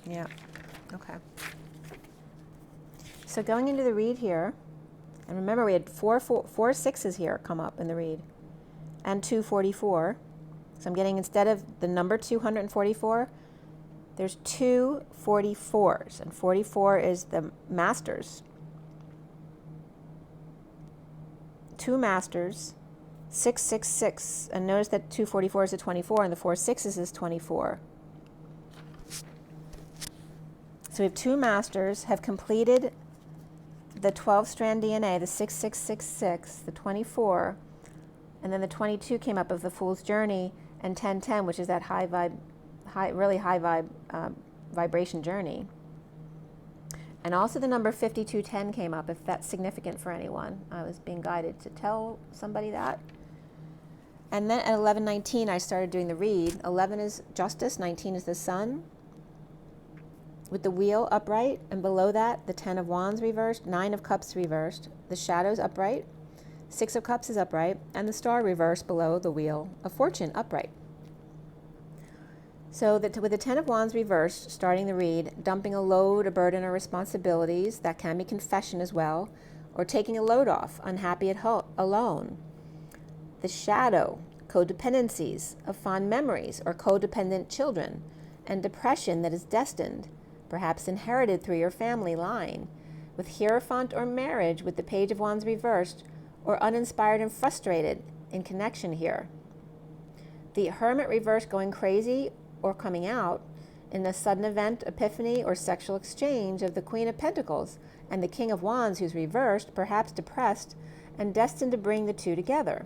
Yeah, okay. So going into the read here, and remember we had four sixes here come up in the read, and 244. So I'm getting, instead of the number 244, there's 2 44s, and 44 is the masters. 2 masters, 666, and notice that 244 is a 24, and the 4 sixes is 24. So we have 2 masters have completed the 12-strand DNA, the 6666, the 24, and then the 22 came up of the Fool's Journey, and 1010, which is that really high vibration journey. And also the number 5210 came up, if that's significant for anyone. I was being guided to tell somebody that. And then at 1119 I started doing the read. 11 is justice, 19 is the sun, with the wheel upright, and below that the 10 of wands reversed, 9 of cups reversed, the shadows upright, 6 of cups is upright, and the star reversed below the wheel of fortune upright. So that with the 10 of wands reversed, starting the read, dumping a load, a burden, or responsibilities, that can be confession as well, or taking a load off, unhappy alone. The shadow, codependencies of fond memories or codependent children, and depression that is destined, perhaps inherited through your family line, with Hierophant or marriage with the Page of Wands reversed, or uninspired and frustrated in connection here. The Hermit reversed going crazy or coming out in a sudden event, epiphany, or sexual exchange of the Queen of Pentacles, and the King of Wands, who's reversed, perhaps depressed, and destined to bring the two together.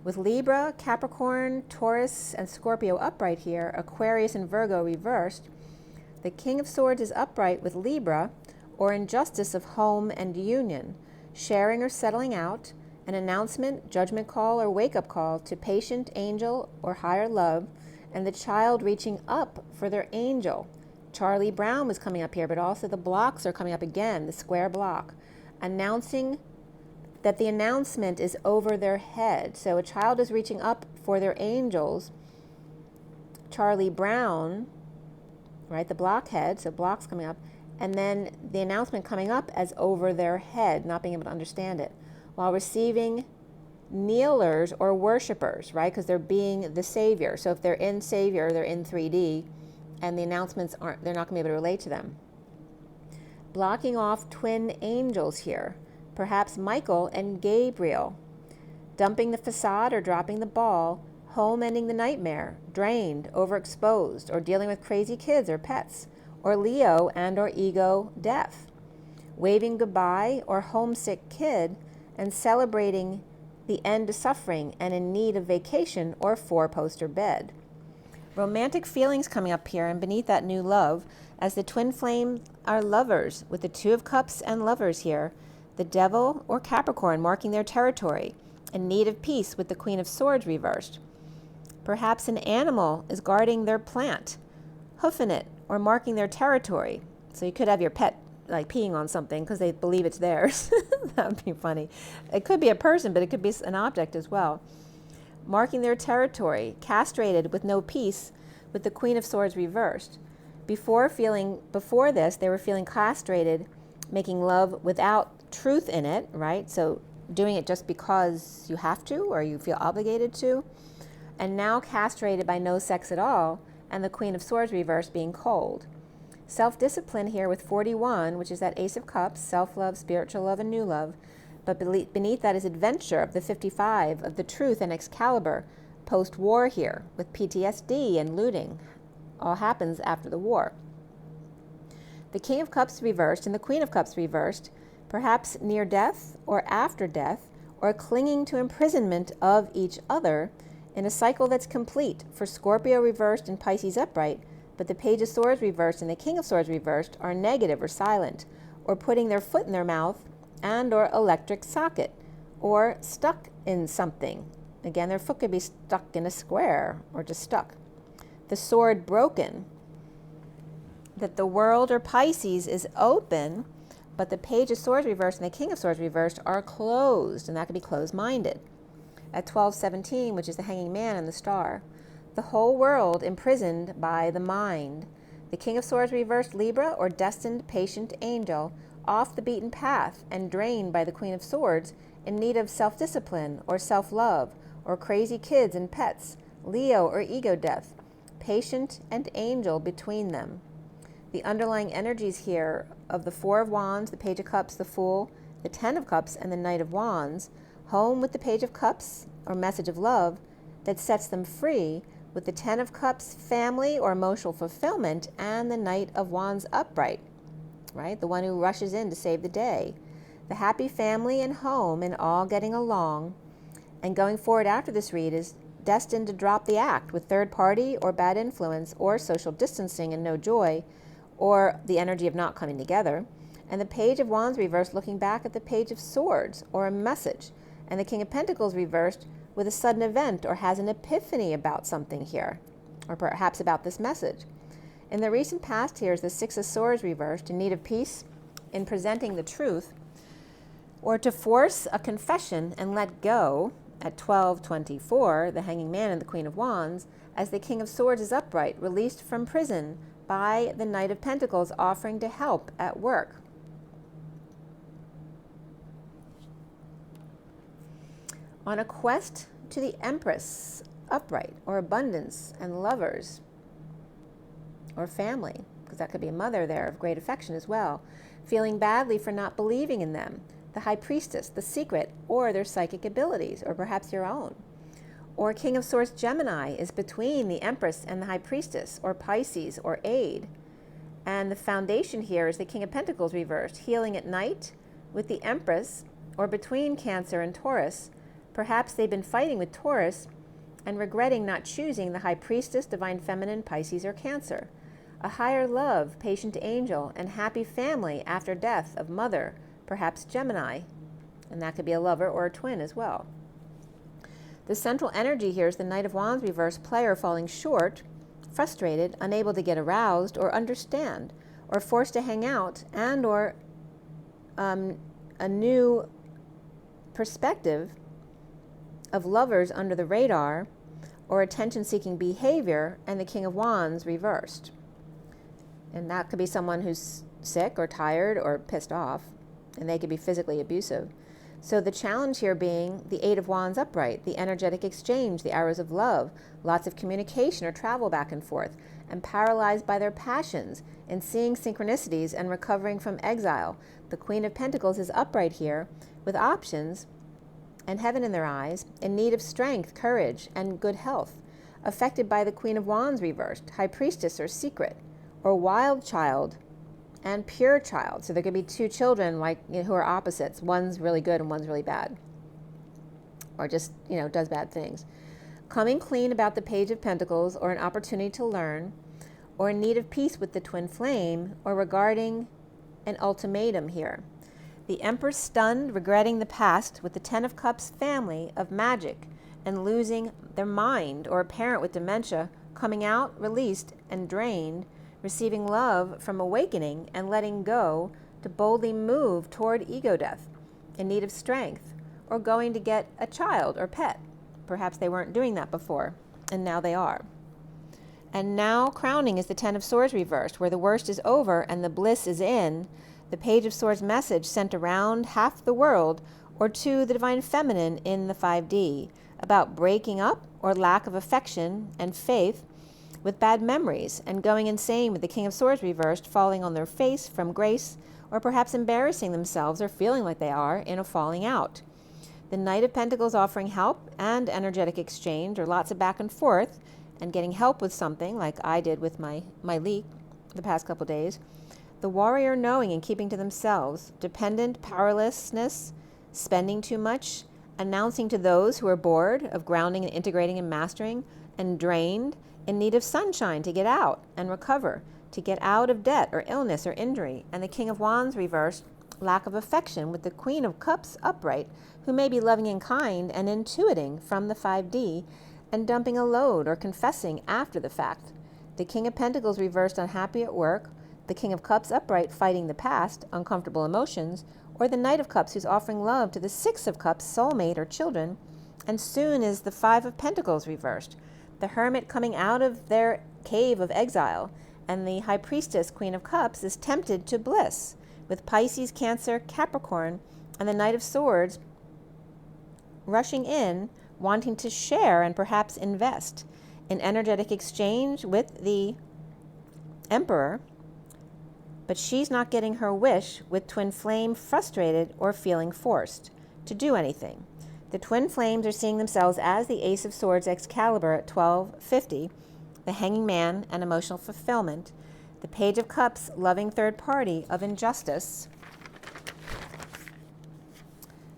With Libra, Capricorn, Taurus, and Scorpio upright here, Aquarius and Virgo reversed, the King of Swords is upright with Libra, or injustice of home and union, sharing or settling out, an announcement, judgment call, or wake-up call to patient, angel, or higher love, and the child reaching up for their angel. Charlie Brown was coming up here, but also the blocks are coming up again, the square block, announcing that the announcement is over their head. So a child is reaching up for their angels. Charlie Brown, right, the blockhead, so blocks coming up, and then the announcement coming up as over their head, not being able to understand it, while receiving kneelers or worshipers, right, because they're being the Savior. So if they're in Savior, they're in 3D, and the announcements they're not going to be able to relate to them. Blocking off twin angels here, perhaps Michael and Gabriel, dumping the facade or dropping the ball, home ending the nightmare, drained, overexposed, or dealing with crazy kids or pets, or Leo and or ego death, waving goodbye or homesick kid, and celebrating the end of suffering and in need of vacation or four-poster bed. Romantic feelings coming up here, and beneath that, new love, as the twin flames are lovers, with the Two of Cups and lovers here, the Devil or Capricorn marking their territory, in need of peace with the Queen of Swords reversed. Perhaps an animal is guarding their plant, hoofing it, or marking their territory. So you could have your pet like peeing on something because they believe it's theirs. That would be funny. It could be a person, but it could be an object as well. Marking their territory, castrated with no peace, with the Queen of Swords reversed. Before this, they were feeling castrated, making love without truth in it, right? So doing it just because you have to or you feel obligated to. And now castrated by no sex at all, and the Queen of Swords reversed being cold. Self-discipline here with 41, which is that Ace of Cups, self-love, spiritual love, and new love. But beneath that is adventure of the 55, of the truth and Excalibur, post-war here, with PTSD and looting. All happens after the war. The King of Cups reversed and the Queen of Cups reversed, perhaps near death or after death, or clinging to imprisonment of each other in a cycle that's complete for Scorpio reversed and Pisces upright, but the Page of Swords reversed and the King of Swords reversed are negative or silent, or putting their foot in their mouth and or electric socket, or stuck in something. Again, their foot could be stuck in a square or just stuck. The sword broken, that the world or Pisces is open, but the Page of Swords reversed and the King of Swords reversed are closed, and that could be closed-minded. At 12:17, which is the Hanging Man and the Star, the whole world imprisoned by the mind. The King of Swords reversed Libra, or destined patient angel, off the beaten path and drained by the Queen of Swords, in need of self-discipline or self-love, or crazy kids and pets, Leo or ego death, patient and angel between them. The underlying energies here of the Four of Wands, the Page of Cups, the Fool, the Ten of Cups, and the Knight of Wands, home with the Page of Cups, or message of love, that sets them free, with the Ten of Cups, family or emotional fulfillment, and the Knight of Wands upright, right? The one who rushes in to save the day. The happy family and home and all getting along. And going forward after this read is destined to drop the act with third party or bad influence or social distancing and no joy, or the energy of not coming together. And the Page of Wands reversed looking back at the Page of Swords, or a message. And the King of Pentacles reversed with a sudden event or has an epiphany about something here, or perhaps about this message. In the recent past here is the Six of Swords reversed, in need of peace in presenting the truth, or to force a confession and let go at 12:24, the Hanging Man and the Queen of Wands, as the King of Swords is upright, released from prison by the Knight of Pentacles offering to help at work. On a quest to the Empress, upright, or abundance and lovers, or family, because that could be a mother there of great affection as well. feeling badly for not believing in them, the High Priestess, the Secret, or their psychic abilities, or perhaps your own. Or King of Swords Gemini is between the Empress and the High Priestess, or Pisces, or Aid. And the foundation here is the King of Pentacles reversed, healing at night with the Empress, or between Cancer and Taurus. Perhaps they've been fighting with Taurus and regretting not choosing the High Priestess, Divine Feminine, Pisces, or Cancer. A higher love, patient angel, and happy family after death of mother, perhaps Gemini. And that could be a lover or a twin as well. The central energy here is the Knight of Wands reversed, player falling short, frustrated, unable to get aroused or understand, or forced to hang out, and or a new perspective of lovers under the radar, or attention-seeking behavior, and the King of Wands reversed. And that could be someone who's sick or tired or pissed off, and they could be physically abusive. So the challenge here being the Eight of Wands upright, the energetic exchange, the arrows of love, lots of communication or travel back and forth, and paralyzed by their passions, and seeing synchronicities and recovering from exile. The Queen of Pentacles is upright here with options and heaven in their eyes, in need of strength, courage, and good health, affected by the Queen of Wands reversed, High Priestess or Secret, or Wild Child and Pure Child. So there could be two children who are opposites. One's really good and one's really bad, or just does bad things. Coming clean about the Page of Pentacles, or an opportunity to learn, or in need of peace with the Twin Flame, or regarding an ultimatum here. The Empress stunned, regretting the past with the Ten of Cups family of magic, and losing their mind, or a parent with dementia, coming out, released, and drained, receiving love from awakening and letting go to boldly move toward ego death, in need of strength, or going to get a child or pet. Perhaps they weren't doing that before, and now they are. And now crowning is the Ten of Swords reversed, where the worst is over and the bliss is in. The Page of Swords message sent around half the world, or to the Divine Feminine in the 5D, about breaking up or lack of affection and faith with bad memories, and going insane with the King of Swords reversed, falling on their face from grace, or perhaps embarrassing themselves or feeling like they are in a falling out. The Knight of Pentacles offering help and energetic exchange, or lots of back and forth, and getting help with something like I did with my leak the past couple days. The Warrior knowing and keeping to themselves, dependent powerlessness, spending too much, announcing to those who are bored of grounding and integrating and mastering, and drained, in need of sunshine to get out and recover, to get out of debt or illness or injury. And the King of Wands reversed, lack of affection with the Queen of Cups upright, who may be loving and kind and intuiting from the 5D, and dumping a load or confessing after the fact. The King of Pentacles reversed, unhappy at work, the King of Cups upright fighting the past, uncomfortable emotions, or the Knight of Cups who's offering love to the Six of Cups, soulmate or children. And soon is the Five of Pentacles reversed, the Hermit coming out of their cave of exile, and the High Priestess, Queen of Cups, is tempted to bliss, with Pisces, Cancer, Capricorn, and the Knight of Swords rushing in, wanting to share and perhaps invest in energetic exchange with the Emperor, but she's not getting her wish, with Twin Flame frustrated or feeling forced to do anything. The Twin Flames are seeing themselves as the Ace of Swords Excalibur at 1250, the Hanging Man and emotional fulfillment, the Page of Cups loving third party of injustice,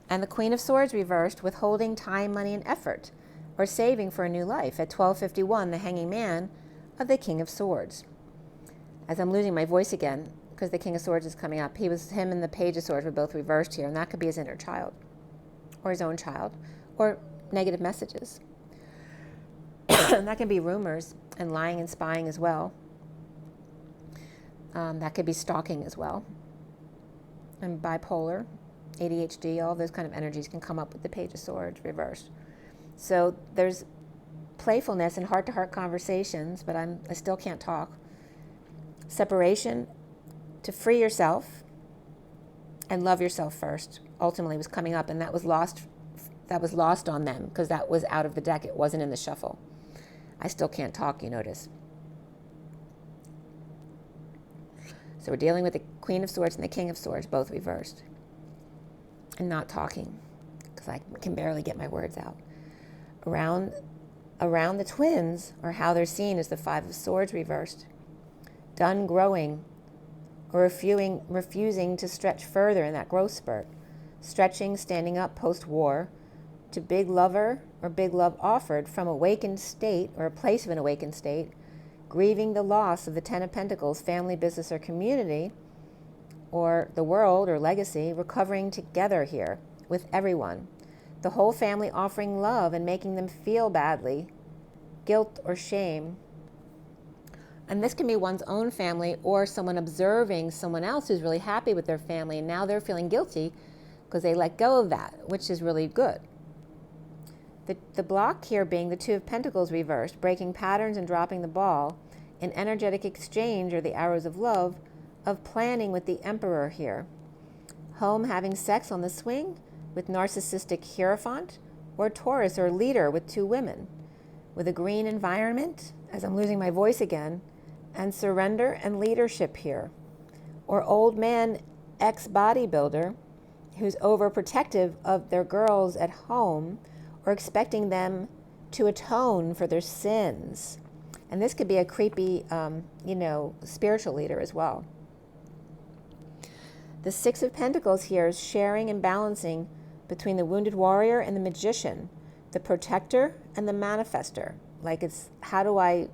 and the Queen of Swords reversed, withholding time, money, and effort, or saving for a new life at 1251, the Hanging Man of the King of Swords. As I'm losing my voice again, because the King of Swords is coming up, him and the Page of Swords were both reversed here, and that could be his inner child, or his own child, or negative messages. And that can be rumors and lying and spying as well. That could be stalking as well. And bipolar, ADHD, all those kind of energies can come up with the Page of Swords reversed. So there's playfulness and heart-to-heart conversations, but I still can't talk. Separation, to free yourself and love yourself first, ultimately was coming up, and that was lost on them, because that was out of the deck. It wasn't in the shuffle. I still can't talk, you notice. So we're dealing with the Queen of Swords and the King of Swords, both reversed. And not talking, because I can barely get my words out. Around the twins, or how they're seen, is the Five of Swords reversed. Done growing, or refusing to stretch further in that growth spurt. Stretching, standing up post-war, to big lover or big love offered from awakened state, or a place of an awakened state, grieving the loss of the Ten of Pentacles, family, business, or community, or the world or legacy, recovering together here with everyone. The whole family offering love and making them feel badly, guilt or shame. And this can be one's own family or someone observing someone else who's really happy with their family, and now they're feeling guilty because they let go of that, which is really good. The block here being the Two of Pentacles reversed, breaking patterns and dropping the ball in energetic exchange, or the arrows of love, of planning with the Emperor here. Home having sex on the swing with narcissistic Hierophant, or Taurus or leader with two women. With a green environment, as I'm losing my voice again, and surrender and leadership here. Or old man ex-bodybuilder who's overprotective of their girls at home, or expecting them to atone for their sins. And this could be a creepy, spiritual leader as well. The Six of Pentacles here is sharing and balancing between the wounded warrior and the magician, the protector and the manifester. Like, it's how do I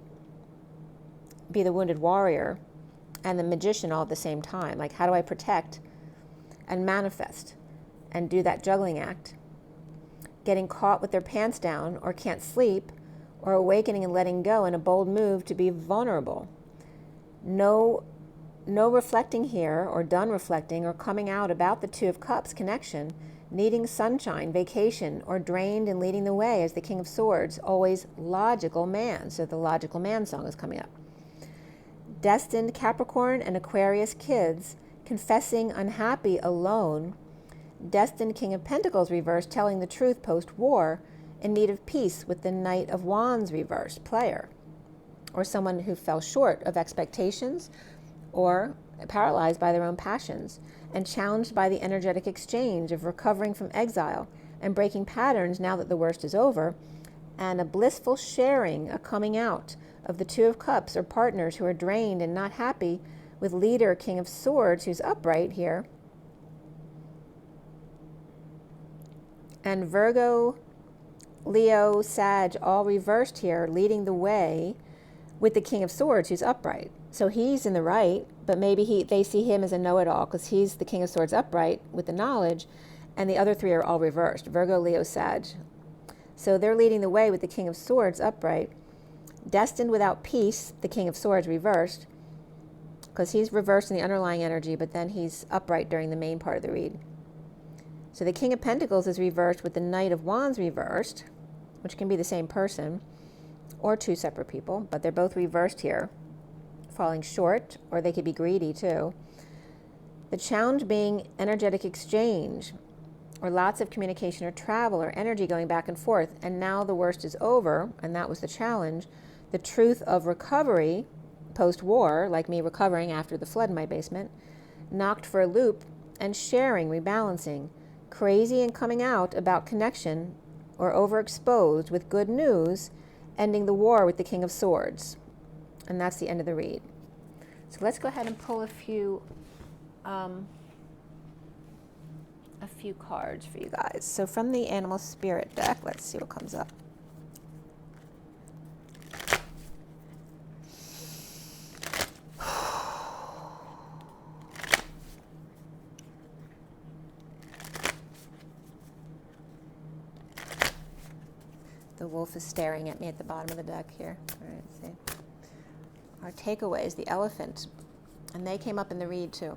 be the wounded warrior and the magician all at the same time? Like, how do I protect and manifest and do that juggling act? Getting caught with their pants down, or can't sleep, or awakening and letting go in a bold move to be vulnerable. No reflecting here, or done reflecting, or coming out about the Two of Cups connection, needing sunshine, vacation, or drained and leading the way as the King of Swords, always logical man. So the logical man song is coming up. Destined Capricorn and Aquarius kids, confessing unhappy alone. Destined King of Pentacles reversed, telling the truth post-war, in need of peace with the Knight of Wands reversed, player. Or someone who fell short of expectations, or paralyzed by their own passions, and challenged by the energetic exchange of recovering from exile and breaking patterns now that the worst is over, and a blissful sharing, a coming out of the Two of Cups, or partners who are drained and not happy with leader King of Swords who's upright here. And Virgo, Leo, Sag, all reversed here, leading the way with the King of Swords who's upright. So he's in the right, but maybe they see him as a know-it-all because he's the King of Swords upright with the knowledge, and the other three are all reversed, Virgo, Leo, Sag. So they're leading the way with the King of Swords upright. Destined without peace, the King of Swords reversed, because he's reversed in the underlying energy, but then he's upright during the main part of the read. So the King of Pentacles is reversed with the Knight of Wands reversed, which can be the same person or two separate people, but they're both reversed here, falling short, or they could be greedy too. The challenge being energetic exchange, or lots of communication or travel or energy going back and forth, and now the worst is over, and that was the challenge. The truth of recovery post-war, like me recovering after the flood in my basement, knocked for a loop, and sharing, rebalancing, crazy and coming out about connection, or overexposed with good news, ending the war with the King of Swords. And that's the end of the read. So let's go ahead and pull a few cards for you guys. So from the Animal Spirit deck, let's see what comes up. The wolf is staring at me at the bottom of the deck here. All right, let's see. Our takeaway is the elephant, and they came up in the read too,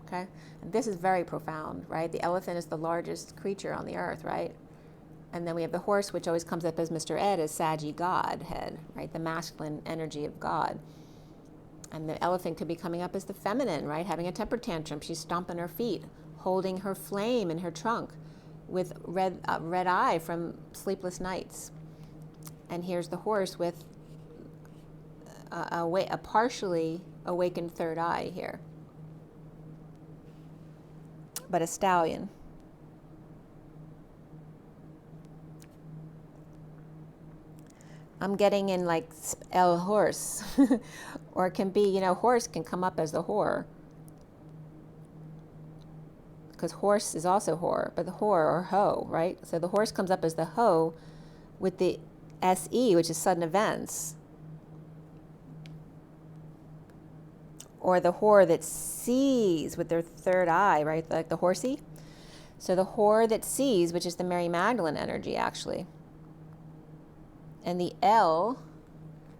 okay? And this is very profound, right? The elephant is the largest creature on the earth, right? And then we have the horse, which always comes up as Mr. Ed, as Saggy Godhead, right? The masculine energy of God. And the elephant could be coming up as the feminine, right? Having a temper tantrum. She's stomping her feet, holding her flame in her trunk with red eye from sleepless nights. And here's the horse with a partially awakened third eye here. but a stallion. I'm getting in like el horse, or it can be, horse can come up as the whore, because horse is also whore, but the whore or hoe, right? So the horse comes up as the hoe with the SE, which is sudden events, or the whore that sees with their third eye, right? Like the horsey. So the whore that sees, which is the Mary Magdalene energy, actually. And the L,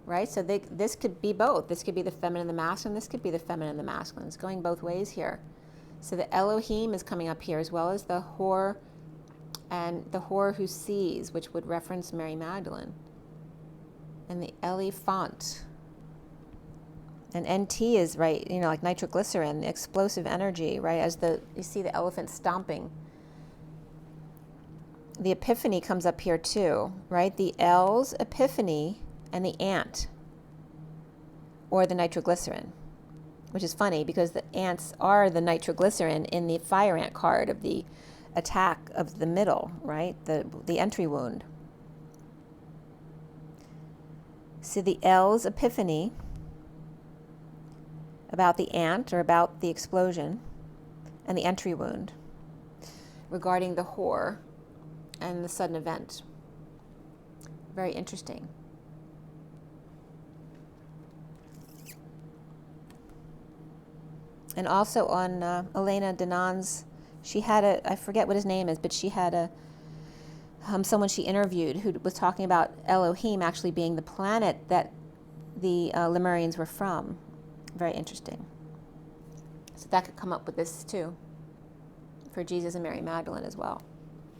right? So this could be both. This could be the feminine and the masculine. This could be the feminine and the masculine. It's going both ways here. So the Elohim is coming up here, as well as the whore and the whore who sees, which would reference Mary Magdalene. And the elephant. And NT is, right, like nitroglycerin, the explosive energy, right? As you see the elephant stomping. The epiphany comes up here too, right? The L's epiphany and the ant, or the nitroglycerin, which is funny because the ants are the nitroglycerin in the fire ant card of the attack of the middle, right? The entry wound. So the L's epiphany about the ant, or about the explosion, and the entry wound regarding the whore and the sudden event. Very interesting. And also on Elena Danan's, she had I forget what his name is, but she had someone she interviewed who was talking about Elohim actually being the planet that the Lemurians were from. Very interesting. So that could come up with this too, for Jesus and Mary Magdalene as well.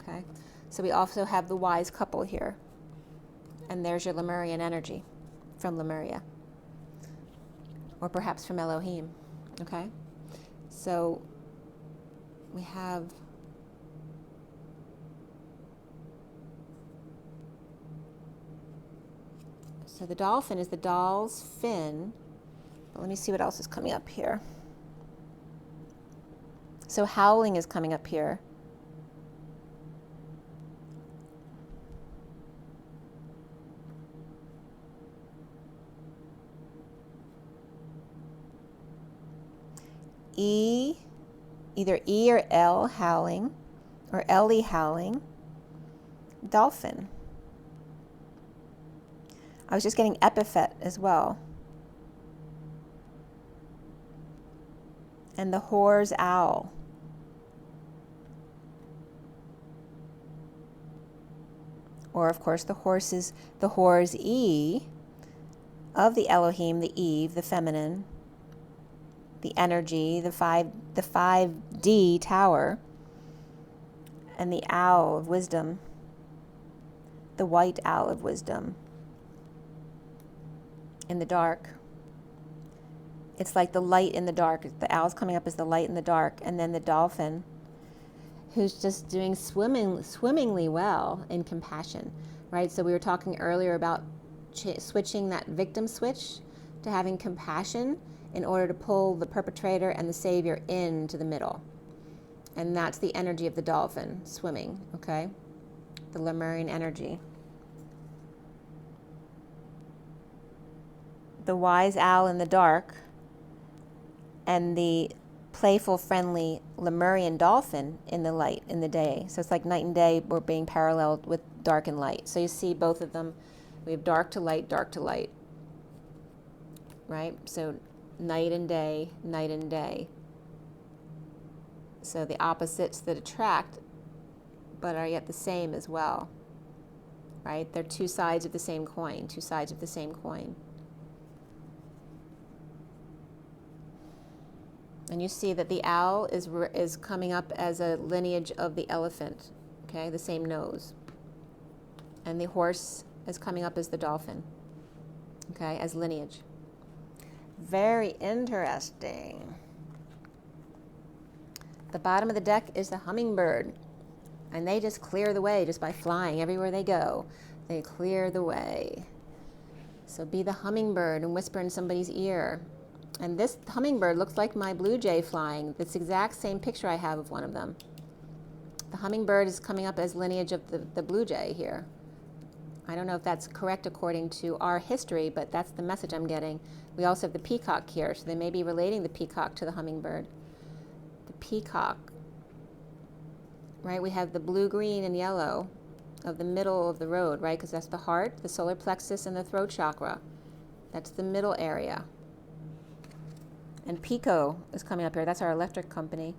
Okay. So we also have the wise couple here. And there's your Lemurian energy from Lemuria. Or perhaps from Elohim. Okay? So we have so the dolphin is the doll's fin. But let me see what else is coming up here. So howling is coming up here. E, either E or L howling, or Ellie howling, dolphin. I was just getting epithet as well. And the whore's owl. Or of course the whore's E of the Elohim, the Eve, the feminine, the energy, the 5D tower, and the owl of wisdom, the white owl of wisdom in the dark. It's like the light in the dark. The owl's coming up as the light in the dark, and then the dolphin, who's just doing swimmingly well in compassion, right? So we were talking earlier about switching that victim switch to having compassion in order to pull the perpetrator and the savior into the middle. And that's the energy of the dolphin swimming, okay? The Lemurian energy. The wise owl in the dark and the playful, friendly Lemurian dolphin in the light, in the day. So it's like night and day were being paralleled with dark and light. So you see both of them. We have dark to light, right? So night and day, night and day. So the opposites that attract, but are yet the same as well, right? They're two sides of the same coin, two sides of the same coin. And you see that the owl is coming up as a lineage of the elephant, okay, the same nose. And the horse is coming up as the dolphin, okay, as lineage. Very interesting. The bottom of the deck is the hummingbird, and they just clear the way just by flying everywhere they go. They clear the way. So be the hummingbird and whisper in somebody's ear. And this hummingbird looks like my blue jay flying. This exact same picture I have of one of them. The hummingbird is coming up as lineage of the blue jay here. I don't know if that's correct according to our history, but that's the message I'm getting. We also have the peacock here, so they may be relating the peacock to the hummingbird. The peacock, right? We have the blue, green, and yellow of the middle of the road, right? Because that's the heart, the solar plexus, and the throat chakra. That's the middle area. And Pico is coming up here. That's our electric company.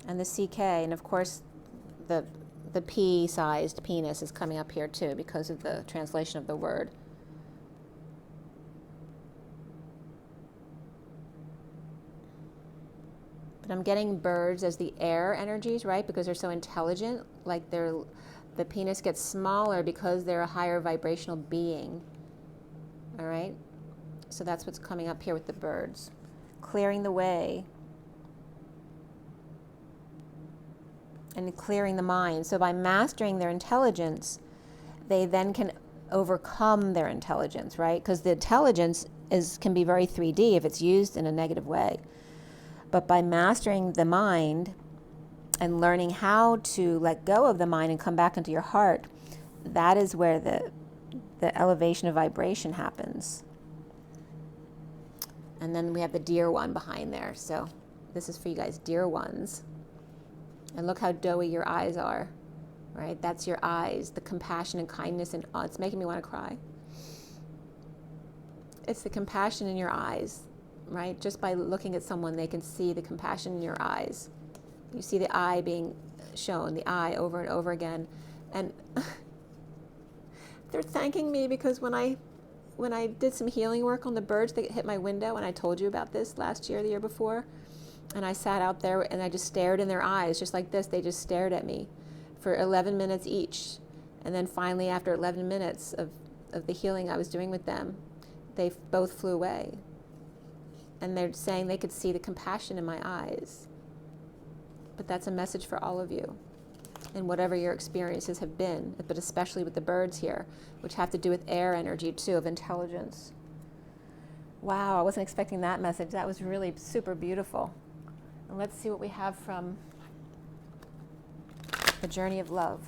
And the CK, and of course, the P-sized penis is coming up here too because of the translation of the word. But I'm getting birds as the air energies, right? Because they're so intelligent, like the penis gets smaller because they're a higher vibrational being. All right? So that's what's coming up here with the birds. Clearing the way. And clearing the mind. So by mastering their intelligence, they then can overcome their intelligence, right? Because the intelligence can be very 3D if it's used in a negative way. But by mastering the mind and learning how to let go of the mind and come back into your heart, that is where the elevation of vibration happens. And then we have the dear one behind there. So this is for you guys, dear ones. And look how doughy your eyes are, right? That's your eyes, the compassion and kindness. And oh, it's making me want to cry. It's the compassion in your eyes, right? Just by looking at someone, they can see the compassion in your eyes. You see the eye being shown, the eye over and over again. And they're thanking me because when I did some healing work on the birds that hit my window, and I told you about this last year, the year before, and I sat out there and I just stared in their eyes, just like this. They just stared at me for 11 minutes each. And then finally, after 11 minutes of the healing I was doing with them, they both flew away. And they're saying they could see the compassion in my eyes. But that's a message for all of you, and whatever your experiences have been, but especially with the birds here, which have to do with air energy too, of intelligence. Wow, I wasn't expecting that message. That was really super beautiful. And let's see what we have from the Journey of Love.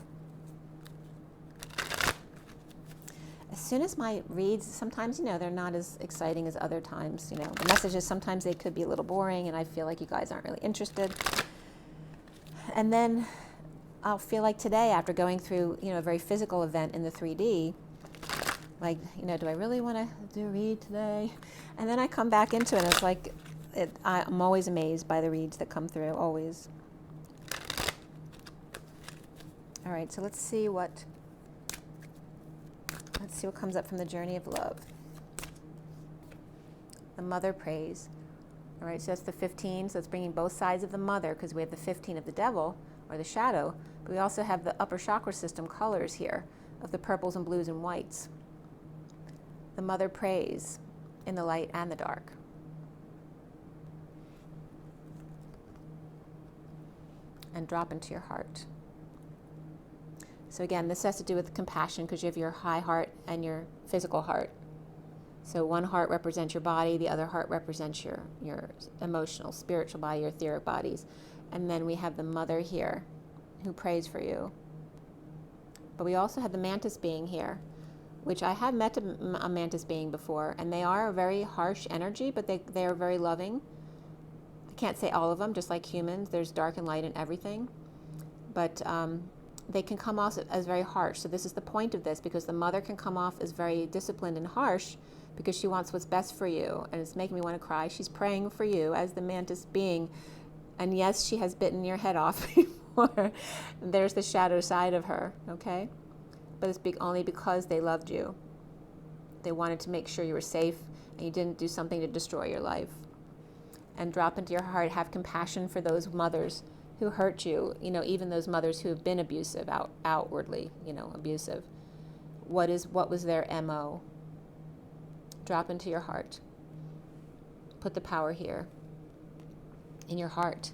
As soon as my reads, sometimes, they're not as exciting as other times. The messages, sometimes they could be a little boring, and I feel like you guys aren't really interested. And then I'll feel like today, after going through, a very physical event in the 3D, like, do I really want to do a read today? And then I come back into it, and it's like, I'm always amazed by the reads that come through, always. All right, so let's see what comes up from the Journey of Love. The Mother prays. All right, so that's the 15, so it's bringing both sides of the Mother, because we have the 15 of the devil, or the shadow, but we also have the upper chakra system colors here, of the purples and blues and whites. The Mother prays in the light and the dark. And drop into your heart. So again, this has to do with compassion, because you have your high heart and your physical heart. So one heart represents your body, the other heart represents your emotional, spiritual body, your etheric bodies. And then we have the Mother here who prays for you. But we also have the mantis being here, which I have met a mantis being before, and they are a very harsh energy, but they are very loving. I can't say all of them, just like humans. There's dark and light in everything. But they can come off as very harsh. So this is the point of this, because the Mother can come off as very disciplined and harsh because she wants what's best for you. And it's making me want to cry. She's praying for you as the mantis being. And yes, she has bitten your head off before. There's the shadow side of her, okay? But it's only because they loved you. They wanted to make sure you were safe and you didn't do something to destroy your life. And drop into your heart, have compassion for those mothers who hurt you, even those mothers who have been abusive, outwardly, abusive. What was their MO? Drop into your heart. Put the power here, in your heart.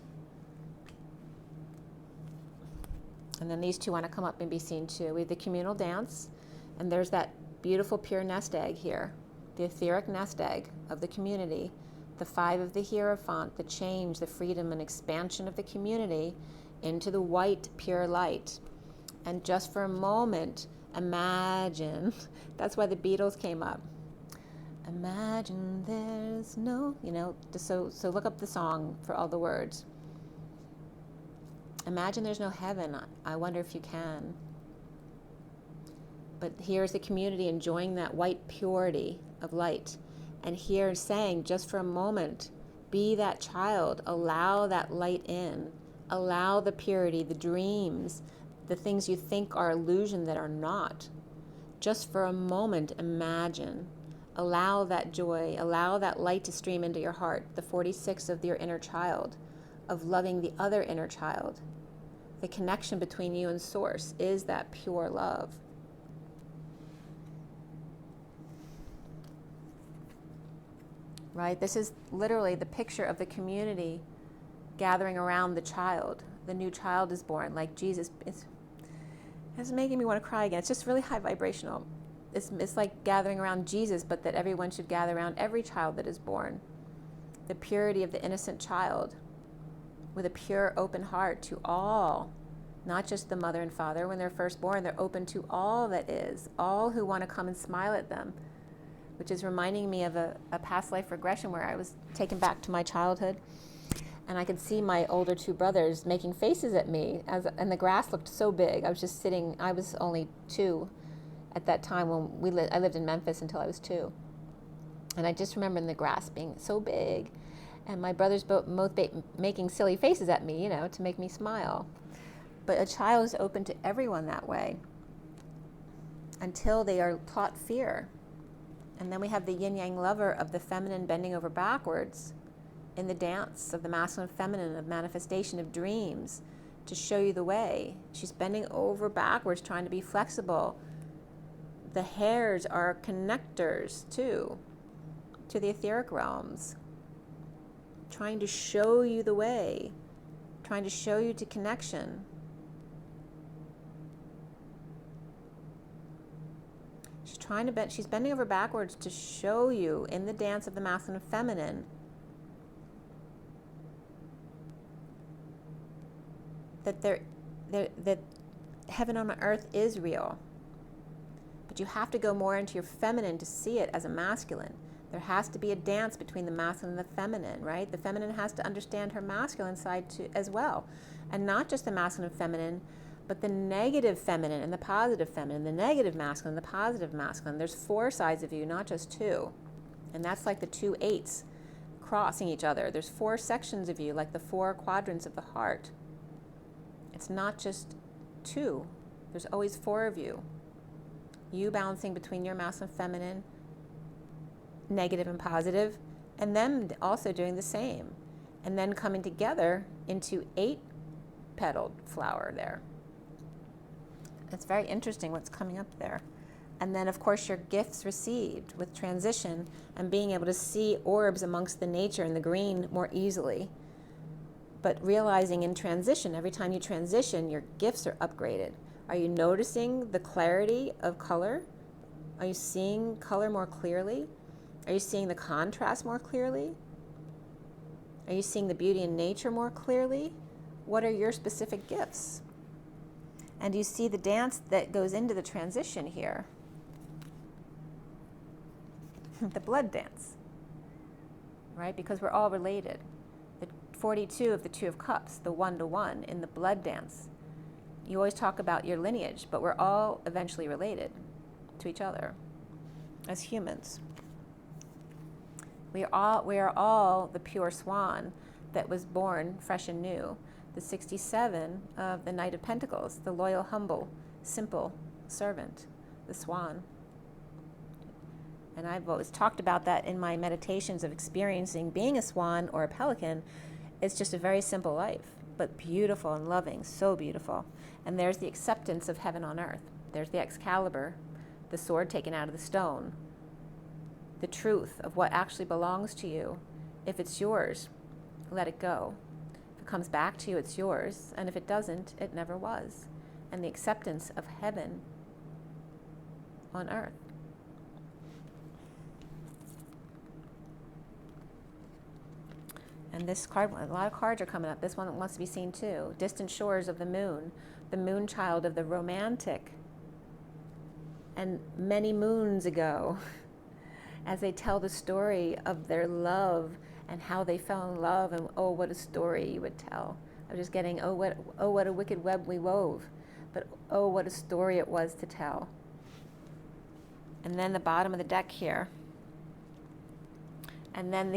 And then these two want to come up and be seen too. We have the communal dance, and there's that beautiful pure nest egg here. the etheric nest egg of the community, the 5 of the Hierophant, the change, the freedom and expansion of the community into the white, pure light. And just for a moment, imagine, that's why the Beatles came up. Imagine there's no, so look up the song for all the words. Imagine there's no heaven. I wonder if you can. But here's the community enjoying that white purity of light. And here saying, just for a moment, be that child. Allow that light in. Allow the purity, the dreams, the things you think are illusion that are not. Just for a moment, imagine. Allow that joy. Allow that light to stream into your heart. The 46 of your inner child, of loving the other inner child. The connection between you and Source is that pure love. Right? This is literally the picture of the community gathering around the child. The new child is born, like Jesus. It's making me want to cry again. It's just really high vibrational. It's like gathering around Jesus, but that everyone should gather around every child that is born. The purity of the innocent child with a pure, open heart to all, not just the mother and father. When they're first born, they're open to all that is, all who want to come and smile at them, which is reminding me of a past life regression where I was taken back to my childhood. And I could see my older 2 brothers making faces at me, and the grass looked so big. I was just sitting, I was only 2 at that time when I lived in Memphis until I was 2. And I just remember the grass being so big, and my brothers both making silly faces at me, to make me smile. But a child is open to everyone that way until they are taught fear. And then we have the yin-yang lover of the feminine bending over backwards in the dance of the masculine and feminine, of manifestation of dreams, to show you the way. She's bending over backwards, trying to be flexible. The hairs are connectors too, to the etheric realms, trying to show you the way, trying to show you to connection. She's bending over backwards to show you in the dance of the masculine and feminine that heaven on earth is real. But you have to go more into your feminine to see it as a masculine. There has to be a dance between the masculine and the feminine, right? The feminine has to understand her masculine side too, as well. And not just the masculine and feminine, but the negative feminine and the positive feminine, the negative masculine, the positive masculine. There's 4 sides of you, not just 2. And that's like the 2 8s crossing each other. There's 4 sections of you, like the 4 quadrants of the heart. It's not just 2. There's always 4 of you. You balancing between your masculine and feminine, negative and positive, and them also doing the same. And then coming together into 8-petaled flower there. It's very interesting what's coming up there. And then, of course, your gifts received with transition and being able to see orbs amongst the nature and the green more easily. But realizing in transition, every time you transition, your gifts are upgraded. Are you noticing the clarity of color? Are you seeing color more clearly? Are you seeing the contrast more clearly? Are you seeing the beauty in nature more clearly? What are your specific gifts? And you see the dance that goes into the transition here. The blood dance, right? Because we're all related. The 42 of the 2 of Cups, the 1-to-1 in the blood dance. You always talk about your lineage, but we're all eventually related to each other as humans. We are all the pure swan that was born fresh and new. The 67 of the Knight of Pentacles, the loyal, humble, simple servant, the swan. And I've always talked about that in my meditations of experiencing being a swan or a pelican. It's just a very simple life, but beautiful and loving, so beautiful. And there's the acceptance of heaven on earth. There's the Excalibur, the sword taken out of the stone. The truth of what actually belongs to you. If it's yours, let it go. If it comes back to you, it's yours. And if it doesn't, it never was. And the acceptance of heaven on earth. And this card, a lot of cards are coming up. This one wants to be seen too. Distant shores of the moon child of the romantic. And many moons ago, as they tell the story of their love and how they fell in love, and oh, what a story you would tell. I was just getting, oh, what a wicked web we wove. But oh, what a story it was to tell. And then the bottom of the deck here. And then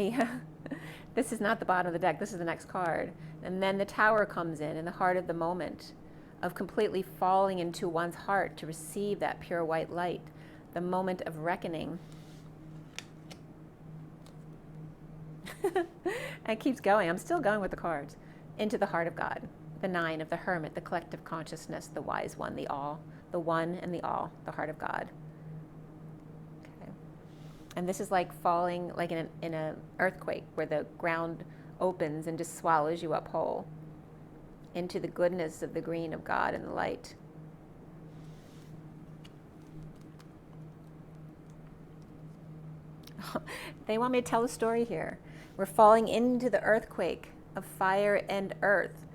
this is not the bottom of the deck, this is the next card. And then the Tower comes in the heart of the moment, of completely falling into one's heart to receive that pure white light, the moment of reckoning. And it keeps going. I'm still going with the cards. Into the heart of God, the Nine of the Hermit, the collective consciousness, the wise one, the all, the one and the all, the heart of God. Okay. And this is like falling like in an earthquake where the ground opens and just swallows you up whole into the goodness of the green of God and the light. They want me to tell a story here. We're falling into the earthquake of fire and earth,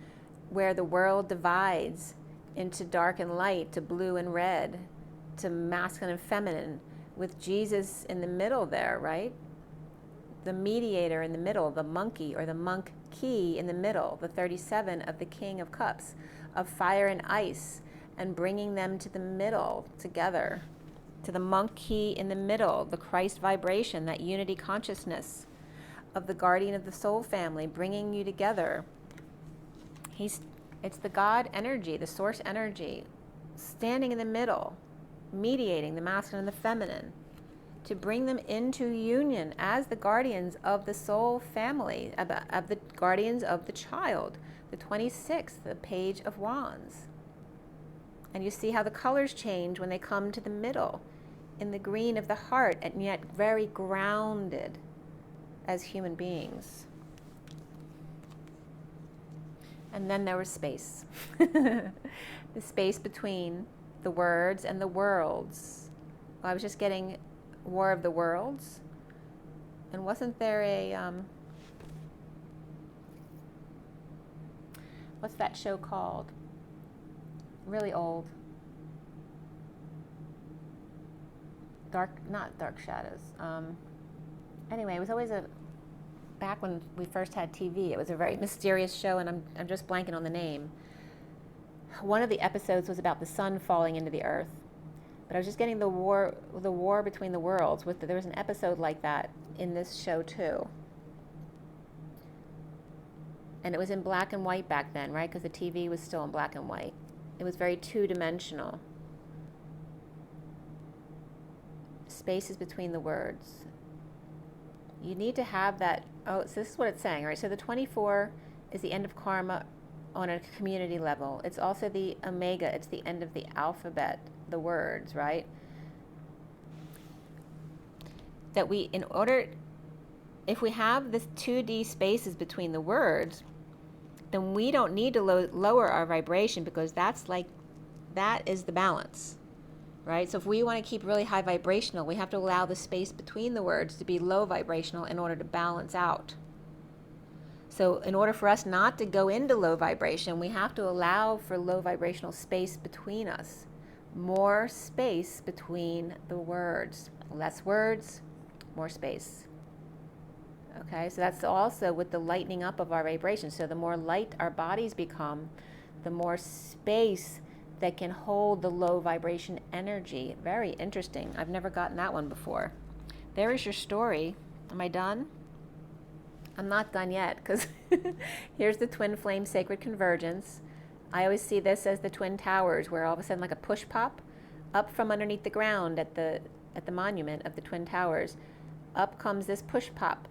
where the world divides into dark and light, to blue and red, to masculine and feminine, with Jesus in the middle there, right? The mediator in the middle, the monkey or the monk key in the middle, the 37 of the King of Cups, of fire and ice, and bringing them to the middle together, to the monk key in the middle, the Christ vibration, that unity consciousness of the guardian of the soul family, bringing you together. It's the God energy, the source energy, standing in the middle, mediating the masculine and the feminine, to bring them into union as the guardians of the soul family, of the guardians of the child, the 26th, the Page of Wands. And you see how the colors change when they come to the middle, in the green of the heart, and yet very grounded as human beings. And then there was space. The space between the words and the worlds. Well, I was just getting War of the Worlds. And wasn't there a, what's that show called? Really old. Not Dark Shadows. Anyway, it was always back when we first had TV, it was a very mysterious show, and I'm just blanking on the name. One of the episodes was about the sun falling into the earth. But I was just getting the war between the worlds. There was an episode like that in this show too. And it was in black and white back then, right? Because the TV was still in black and white. It was very two-dimensional. Spaces between the words. You need to have that. Oh, so this is what it's saying, right? So the 24 is the end of karma on a community level. It's also the omega. It's the end of the alphabet, the words, right? That if we have this 2D spaces between the words, then we don't need to lower our vibration, because that is the balance. Right? So if we want to keep really high vibrational, we have to allow the space between the words to be low vibrational in order to balance out. So in order for us not to go into low vibration, we have to allow for low vibrational space between us. More space between the words. Less words, more space. Okay, so that's also with the lightening up of our vibration. So the more light our bodies become, the more space that can hold the low vibration energy. Very interesting. I've never gotten that one before. There is your story. Am I done? I'm not done yet, because here's the twin flame sacred convergence. I always see this as the twin towers, where all of a sudden, like a push pop up from underneath the ground at the monument of the twin towers, up comes this push pop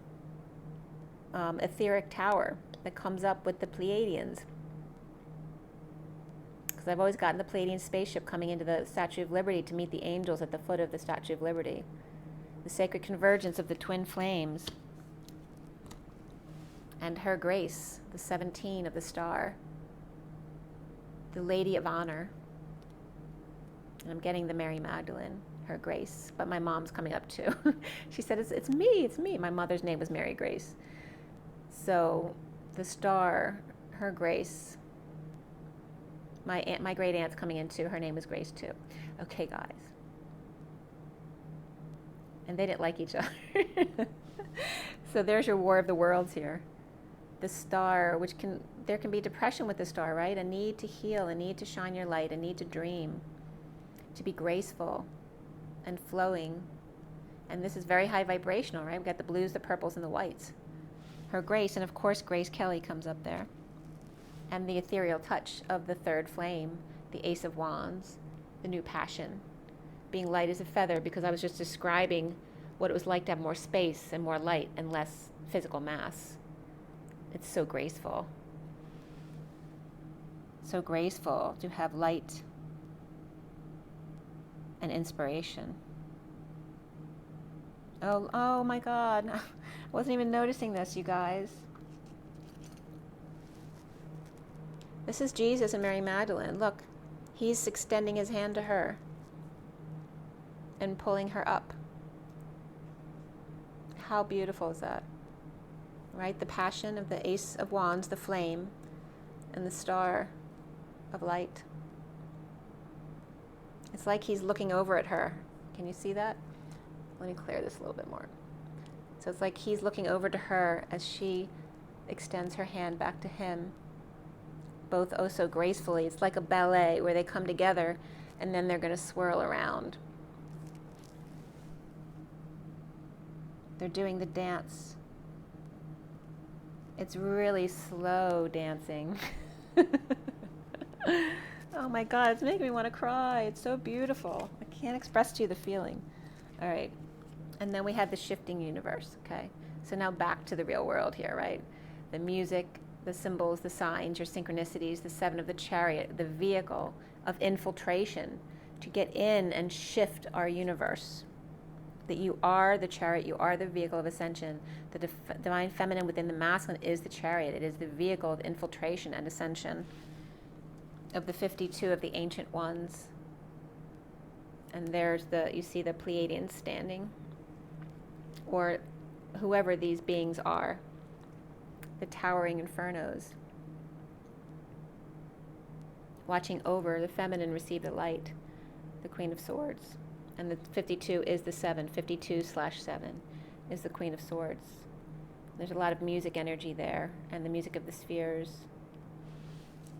etheric tower that comes up with the Pleiadians. Because I've always gotten the Pleiadian spaceship coming into the Statue of Liberty to meet the angels at the foot of the Statue of Liberty. The sacred convergence of the twin flames. And her grace, the 17 of the star. The Lady of Honor. And I'm getting the Mary Magdalene, her grace. But my mom's coming up too. She said, it's me. My mother's name was Mary Grace. So the star, her Grace, my great aunt's coming in too. Her name is Grace too. Okay, guys. And they didn't like each other. So there's your War of the Worlds here. The star, there can be depression with the star, right? A need to heal, a need to shine your light, a need to dream, to be graceful and flowing. And this is very high vibrational, right? We've got the blues, the purples, and the whites. Her Grace, and of course Grace Kelly comes up there. And the ethereal touch of the third flame, the Ace of Wands, the new passion, being light as a feather, because I was just describing what it was like to have more space and more light and less physical mass. It's so graceful. So graceful to have light and inspiration. Oh my God. I wasn't even noticing this, you guys. This is Jesus and Mary Magdalene. Look, he's extending his hand to her and pulling her up. How beautiful is that? Right? The passion of the Ace of Wands, the flame, and the star of light. It's like he's looking over at her. Can you see that? Let me clear this a little bit more. So it's like he's looking over to her as she extends her hand back to him, both oh so gracefully. It's like a ballet where they come together and then they're going to swirl around. They're doing the dance. It's really slow dancing. Oh my God, it's making me want to cry. It's so beautiful. I can't express to you the feeling. All right. And then we have the shifting universe, okay? So now back to the real world here, right? The music, the symbols, the signs, your synchronicities, the seven of the chariot, the vehicle of infiltration to get in and shift our universe. That you are the chariot, you are the vehicle of ascension. The divine feminine within the masculine is the chariot. It is the vehicle of infiltration and ascension of the 52 of the ancient ones. And there's you see the Pleiadians standing, or whoever these beings are, the towering infernos, watching over the feminine receive the light, the Queen of Swords. And the 52 is the 7, 52/7 is the Queen of Swords. There's a lot of music energy there, and the music of the spheres,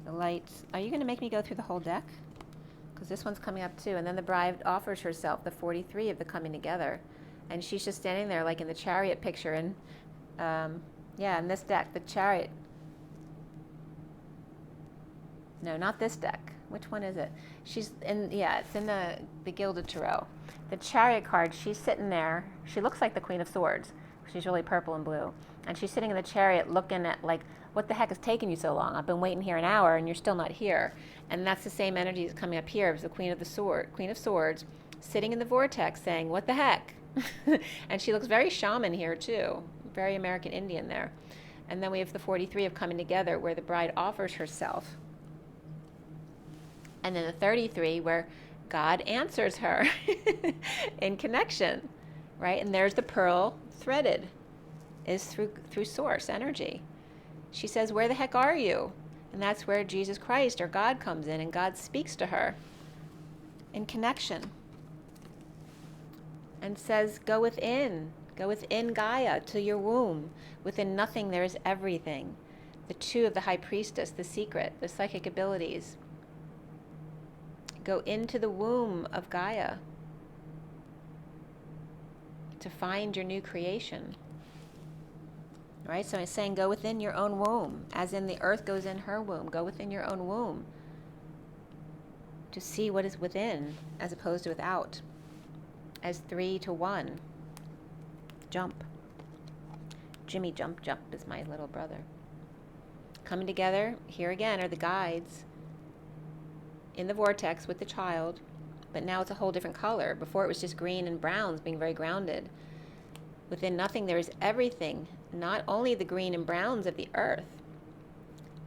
the lights. Are you going to make me go through the whole deck? Because this one's coming up too. And then the bride offers herself, the 43 of the coming together. And she's just standing there like in the chariot picture. And in this deck, the chariot. No, not this deck. Which one is it? It's in the Gilded Tarot. The chariot card, she's sitting there. She looks like the Queen of Swords. She's really purple and blue. And she's sitting in the chariot looking at like, what the heck is taking you so long? I've been waiting here an hour and you're still not here. And that's the same energy that's coming up here. It's the Queen of Swords, sitting in the vortex saying, what the heck? And she looks very shaman here too. Very American Indian there. And then we have the 43 of coming together where the bride offers herself. And then the 33 where God answers her in connection, right? And there's the pearl threaded, is through source energy. She says, where the heck are you? And that's where Jesus Christ or God comes in, and God speaks to her in connection and says, go within Gaia to your womb. Within nothing there is everything. The 2 of the High Priestess, the secret, the psychic abilities. Go into the womb of Gaia to find your new creation. Right? So I'm saying go within your own womb, as in the earth goes in her womb. Go within your own womb to see what is within as opposed to without. As 3 to 1. Jump. Jimmy Jump Jump is my little brother. Coming together, here again are the guides in the vortex with the child, but now it's a whole different color. Before it was just green and browns, being very grounded. Within nothing there is everything, not only the green and browns of the earth,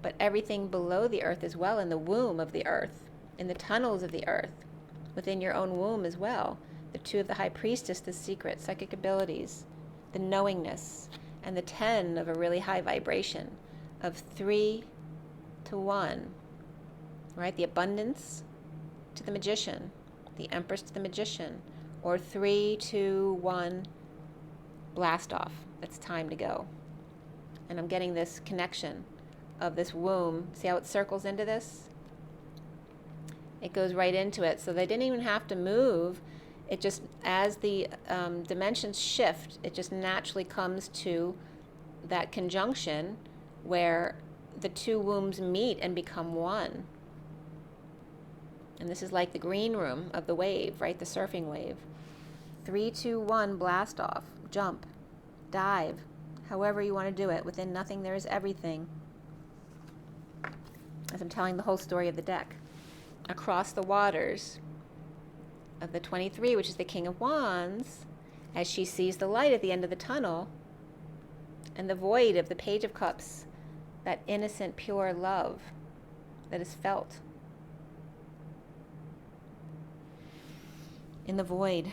but everything below the earth as well, in the womb of the earth, in the tunnels of the earth, within your own womb as well. The 2 of the High Priestess, the secret, psychic abilities, the knowingness, and the 10 of a really high vibration of 3 to 1, right? The abundance to the magician, the empress to the magician, or 3, 2, 1, blast off. It's time to go. And I'm getting this connection of this womb. See how it circles into this? It goes right into it. So they didn't even have to move. It just, as the dimensions shift, it just naturally comes to that conjunction where the two wombs meet and become one. And this is like the green room of the wave, right? The surfing wave. 3, 2, 1, blast off, jump, dive, however you want to do it. Within nothing, there is everything. As I'm telling the whole story of the deck. Across the waters of the 23, which is the King of Wands, as she sees the light at the end of the tunnel, and the void of the Page of Cups, that innocent, pure love that is felt in the void.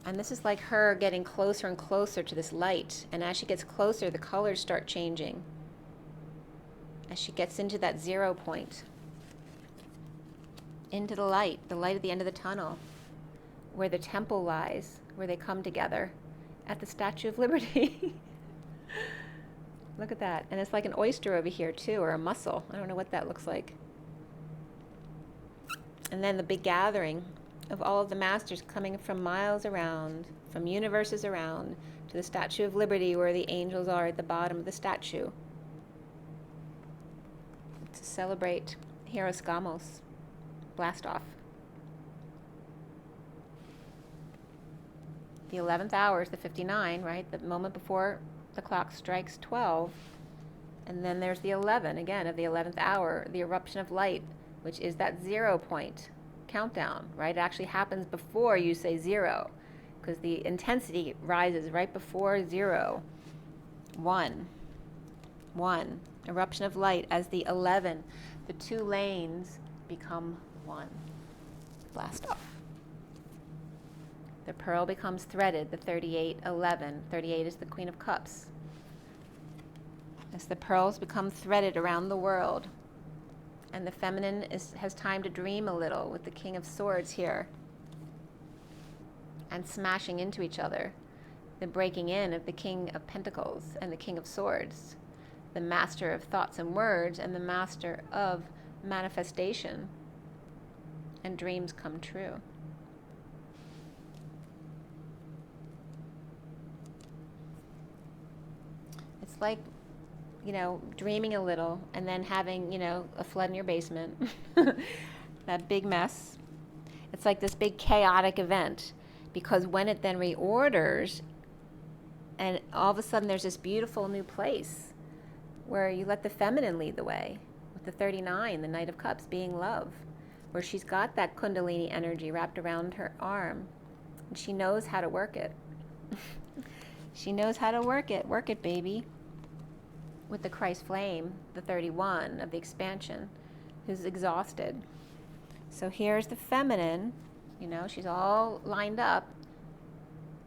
And this is like her getting closer and closer to this light. And as she gets closer, the colors start changing. As she gets into that 0 point, into the light at the end of the tunnel, where the temple lies, where they come together at the Statue of Liberty. Look at that. And it's like an oyster over here too, or a mussel. I don't know what that looks like. And then the big gathering of all of the masters coming from miles around, from universes around, to the Statue of Liberty, where the angels are at the bottom of the statue, to celebrate Hieros Gamos. Blast off. The 11th hour is the 59, right? The moment before the clock strikes 12. And then there's the 11, again, of the 11th hour, the eruption of light, which is that 0 point countdown, right? It actually happens before you say 0, because the intensity rises right before 0. 1. Eruption of light as the 11, the two lanes become 1. Blast off. The pearl becomes threaded, the 38, 11. 38 is the Queen of Cups. As the pearls become threaded around the world, and the feminine has time to dream a little with the King of Swords here, and smashing into each other. The breaking in of the King of Pentacles and the King of Swords, the master of thoughts and words, and the master of manifestation, and dreams come true. It's like, dreaming a little and then having, a flood in your basement. That big mess. It's like this big chaotic event, because when it then reorders, and all of a sudden there's this beautiful new place where you let the feminine lead the way, with the 39, the Knight of Cups, being love, where she's got that Kundalini energy wrapped around her arm, and she knows how to work it. She knows how to work it. Work it, baby. With the Christ flame, the 31 of the expansion, who's exhausted. So here's the feminine, she's all lined up.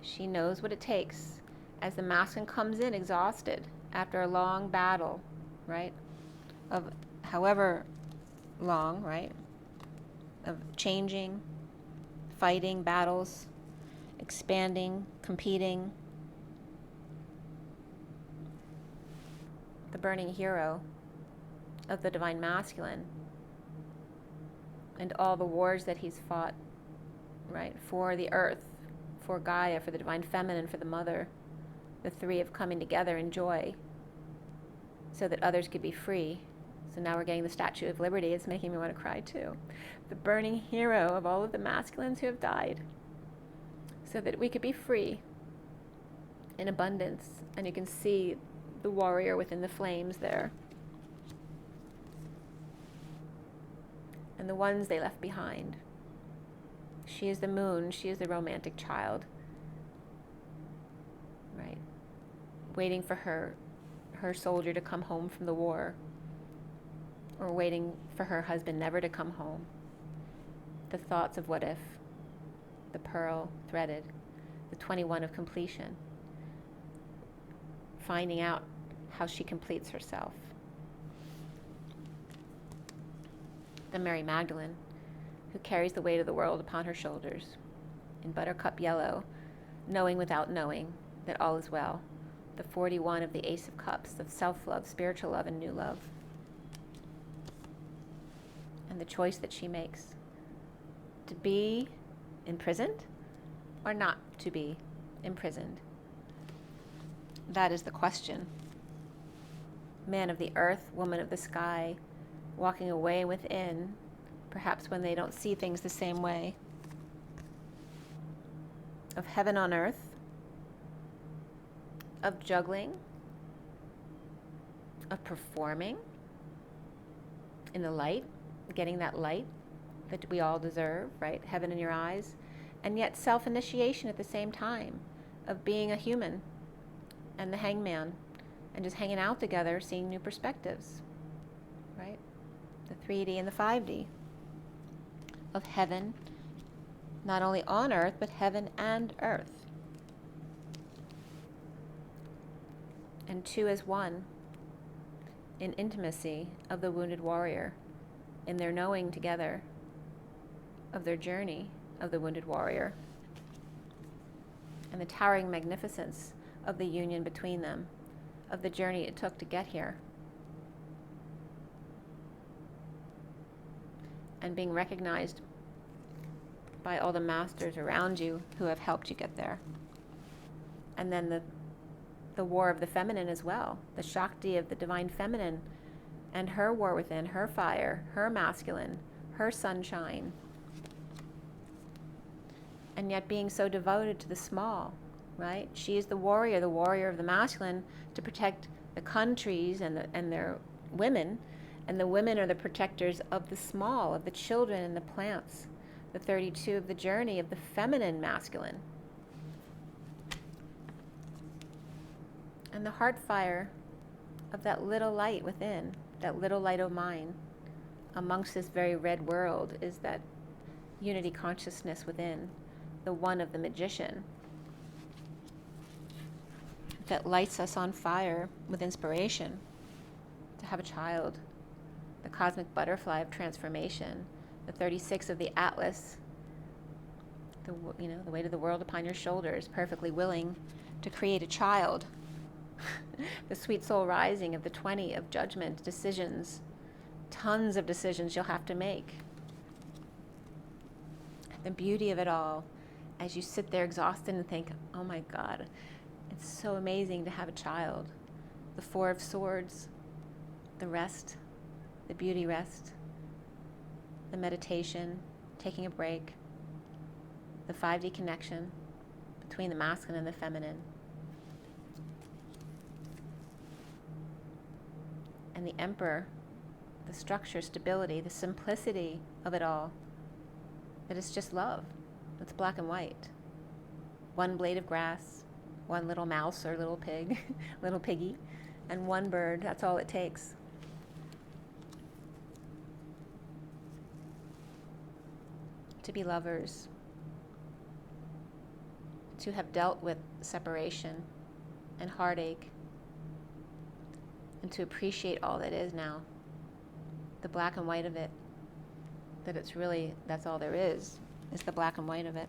She knows what it takes. As the masculine comes in exhausted after a long battle, right? Of however long, right? Of changing, fighting, battles, expanding, competing. The burning hero of the divine masculine, and all the wars that he's fought, right, for the earth, for Gaia, for the divine feminine, for the mother, the three of coming together in joy so that others could be free. So now we're getting the Statue of Liberty. It's making me want to cry too. The burning hero of all of the masculines who have died so that we could be free in abundance. And you can see the warrior within the flames there. And the ones they left behind. She is the moon. She is the romantic child. Right? Waiting for her soldier to come home from the war. Or waiting for her husband never to come home. The thoughts of what if. The pearl threaded. The 21 of completion. finding out how she completes herself. The Mary Magdalene, who carries the weight of the world upon her shoulders, in buttercup yellow, knowing without knowing that all is well. The 41 of the Ace of Cups, of self-love, spiritual love, and new love. And the choice that she makes, to be imprisoned or not to be imprisoned. That is the question. Man of the earth, woman of the sky, walking away within, perhaps when they don't see things the same way. Of heaven on earth, of juggling, of performing in the light, getting that light that we all deserve, right? Heaven in your eyes. And yet self-initiation at the same time, of being a human and the hangman and just hanging out together, seeing new perspectives, right? The 3D and the 5D of heaven, not only on earth, but heaven and earth. And two as one in intimacy of the wounded warrior, in their knowing together of their journey of the wounded warrior, and the towering magnificence of the union between them, of the journey it took to get here, and being recognized by all the masters around you who have helped you get there. And then the war of the feminine as well, the Shakti of the divine feminine, and her war within, her fire, her masculine, her sunshine. And yet being so devoted to the small, right? She is the warrior of the masculine, to protect the countries and their women, and the women are the protectors of the small, of the children and the plants. The 32 of the journey of the feminine masculine. And the heart fire of that little light within, that little light of mine, amongst this very red world, is that unity consciousness within, the one of the magician, that lights us on fire with inspiration to have a child, the cosmic butterfly of transformation, the 36 of the Atlas, the weight of the world upon your shoulders, perfectly willing to create a child. The sweet soul rising of the 20 of judgment, decisions, tons of decisions you'll have to make. The beauty of it all, as you sit there exhausted and think, oh my God, it's so amazing to have a child. The 4 of Swords, the rest, the beauty rest, the meditation, taking a break, the 5D connection between the masculine and the feminine. And the Emperor, the structure, stability, the simplicity of it all, that it's just love. It's black and white. One blade of grass, one little mouse or little pig, little piggy, and one bird. That's all it takes. To be lovers, to have dealt with separation and heartache, and to appreciate all that is now, the black and white of it, that it's really, that's all there is the black and white of it.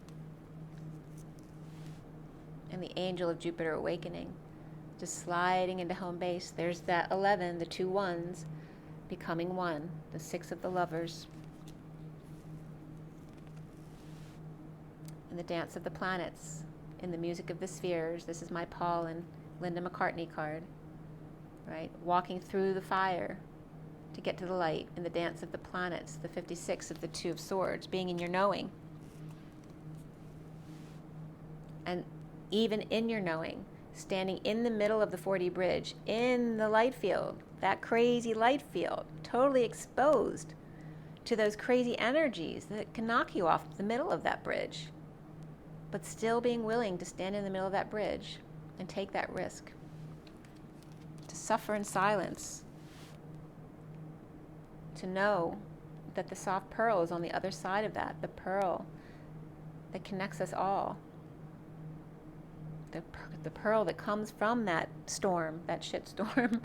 And the angel of Jupiter awakening, just sliding into home base. There's that 11, the 2 ones, becoming one, the 6 of the lovers. In the dance of the planets, in the music of the spheres. This is my Paul and Linda McCartney card, right? Walking through the fire to get to the light, in the dance of the planets, the 56 of the 2 of Swords, being in your knowing. And even in your knowing, standing in the middle of the 4D bridge, in the light field, that crazy light field, totally exposed to those crazy energies that can knock you off the middle of that bridge, but still being willing to stand in the middle of that bridge and take that risk, to suffer in silence, to know that the soft pearl is on the other side of that, the pearl that connects us all. the pearl that comes from that storm, that shit storm,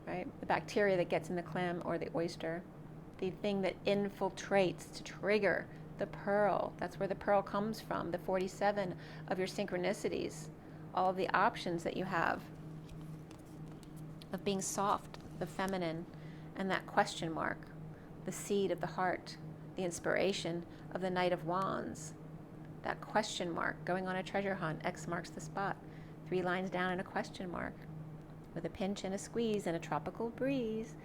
right? The bacteria that gets in the clam or the oyster, the thing that infiltrates to trigger the pearl. That's where the pearl comes from, the 47 of your synchronicities, all of the options that you have of being soft, the feminine, and that question mark, the seed of the heart, the inspiration of the Knight of Wands, that question mark, going on a treasure hunt, X marks the spot, 3 lines down and a question mark, with a pinch and a squeeze and a tropical breeze,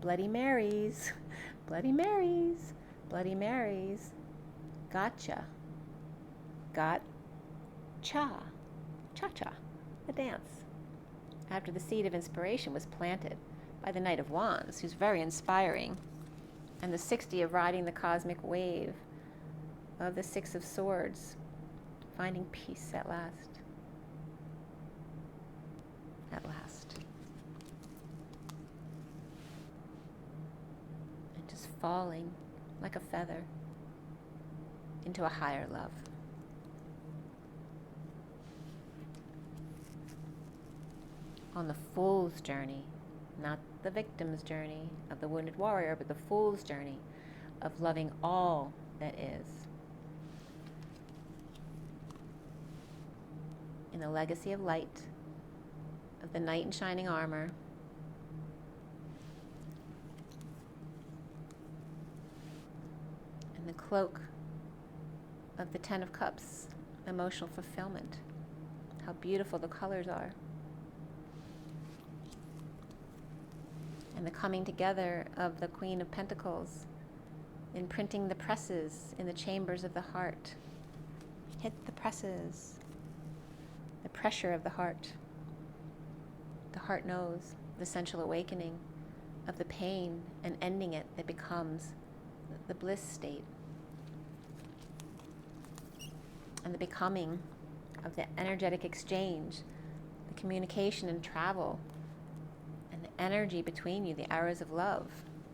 Bloody Marys, Bloody Marys, Bloody Marys, gotcha, got cha, cha-cha, the dance. After the seed of inspiration was planted by the Knight of Wands, who's very inspiring, and the 60 of riding the cosmic wave of the 6 of Swords, finding peace at last. At last. And just falling like a feather into a higher love. On the fool's journey, not the victim's journey of the wounded warrior, but the fool's journey of loving all that is. In the legacy of light, of the knight in shining armor, and the cloak of the 10 of Cups, emotional fulfillment. How beautiful the colors are. And the coming together of the Queen of Pentacles, imprinting the presses in the chambers of the heart. Hit the presses. The pressure of the heart. The heart knows the essential awakening of the pain and ending it that becomes the bliss state. And the becoming of the energetic exchange, the communication and travel, and the energy between you, the arrows of love,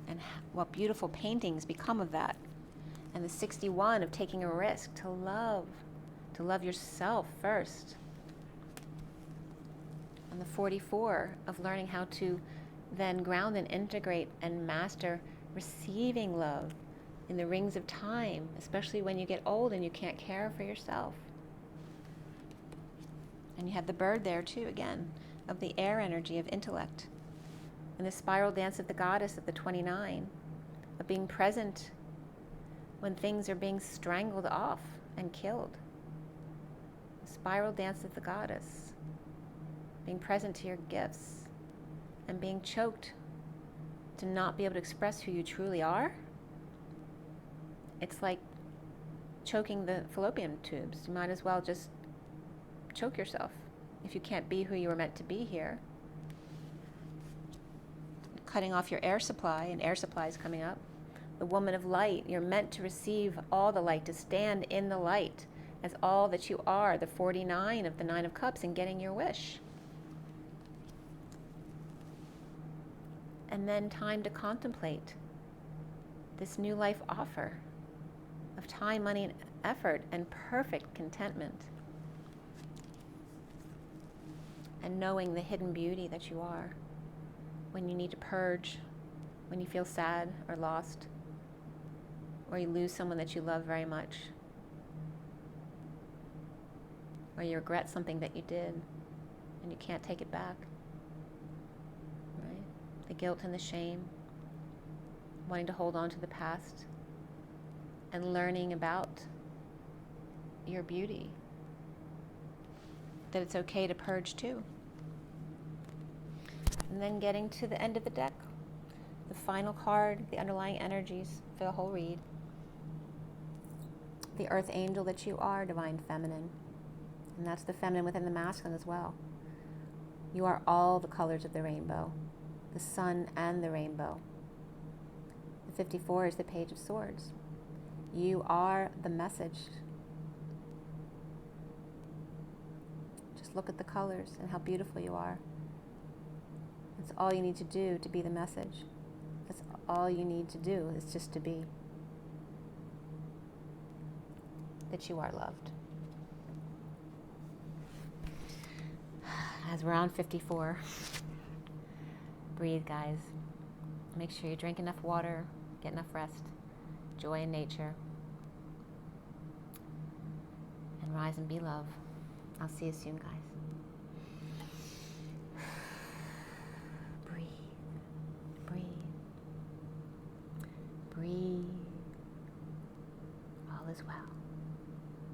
and what beautiful paintings become of that. And the 61 of taking a risk to love yourself first. And the 44 of learning how to then ground and integrate and master receiving love in the rings of time, especially when you get old and you can't care for yourself. And you have the bird there too, again, of the air energy of intellect. And the spiral dance of the goddess of the 29, of being present when things are being strangled off and killed. The spiral dance of the goddess, being present to your gifts and being choked to not be able to express who you truly are. It's like choking the fallopian tubes. You might as well just choke yourself if you can't be who you were meant to be here. Cutting off your air supply, and air supply is coming up. The woman of light, you're meant to receive all the light, to stand in the light as all that you are, the 49 of the 9 of Cups, and getting your wish. And then time to contemplate this new life offer of time, money, and effort, and perfect contentment. And knowing the hidden beauty that you are when you need to purge, when you feel sad or lost, or you lose someone that you love very much, or you regret something that you did and you can't take it back, right? The guilt and the shame, wanting to hold on to the past, and learning about your beauty, that it's okay to purge too. And then getting to the end of the deck, the final card, the underlying energies for the whole read. The earth angel that you are, divine feminine. And that's the feminine within the masculine as well. You are all the colors of the rainbow, the sun and the rainbow. The 54 is the Page of Swords. You are the message. Just look at the colors and how beautiful you are. That's all you need to do to be the message. That's all you need to do, is just to be. That you are loved. as we're on 54. Breathe, guys. Make sure you drink enough water, get enough rest, joy in nature, and rise and be love. I'll see you soon, guys.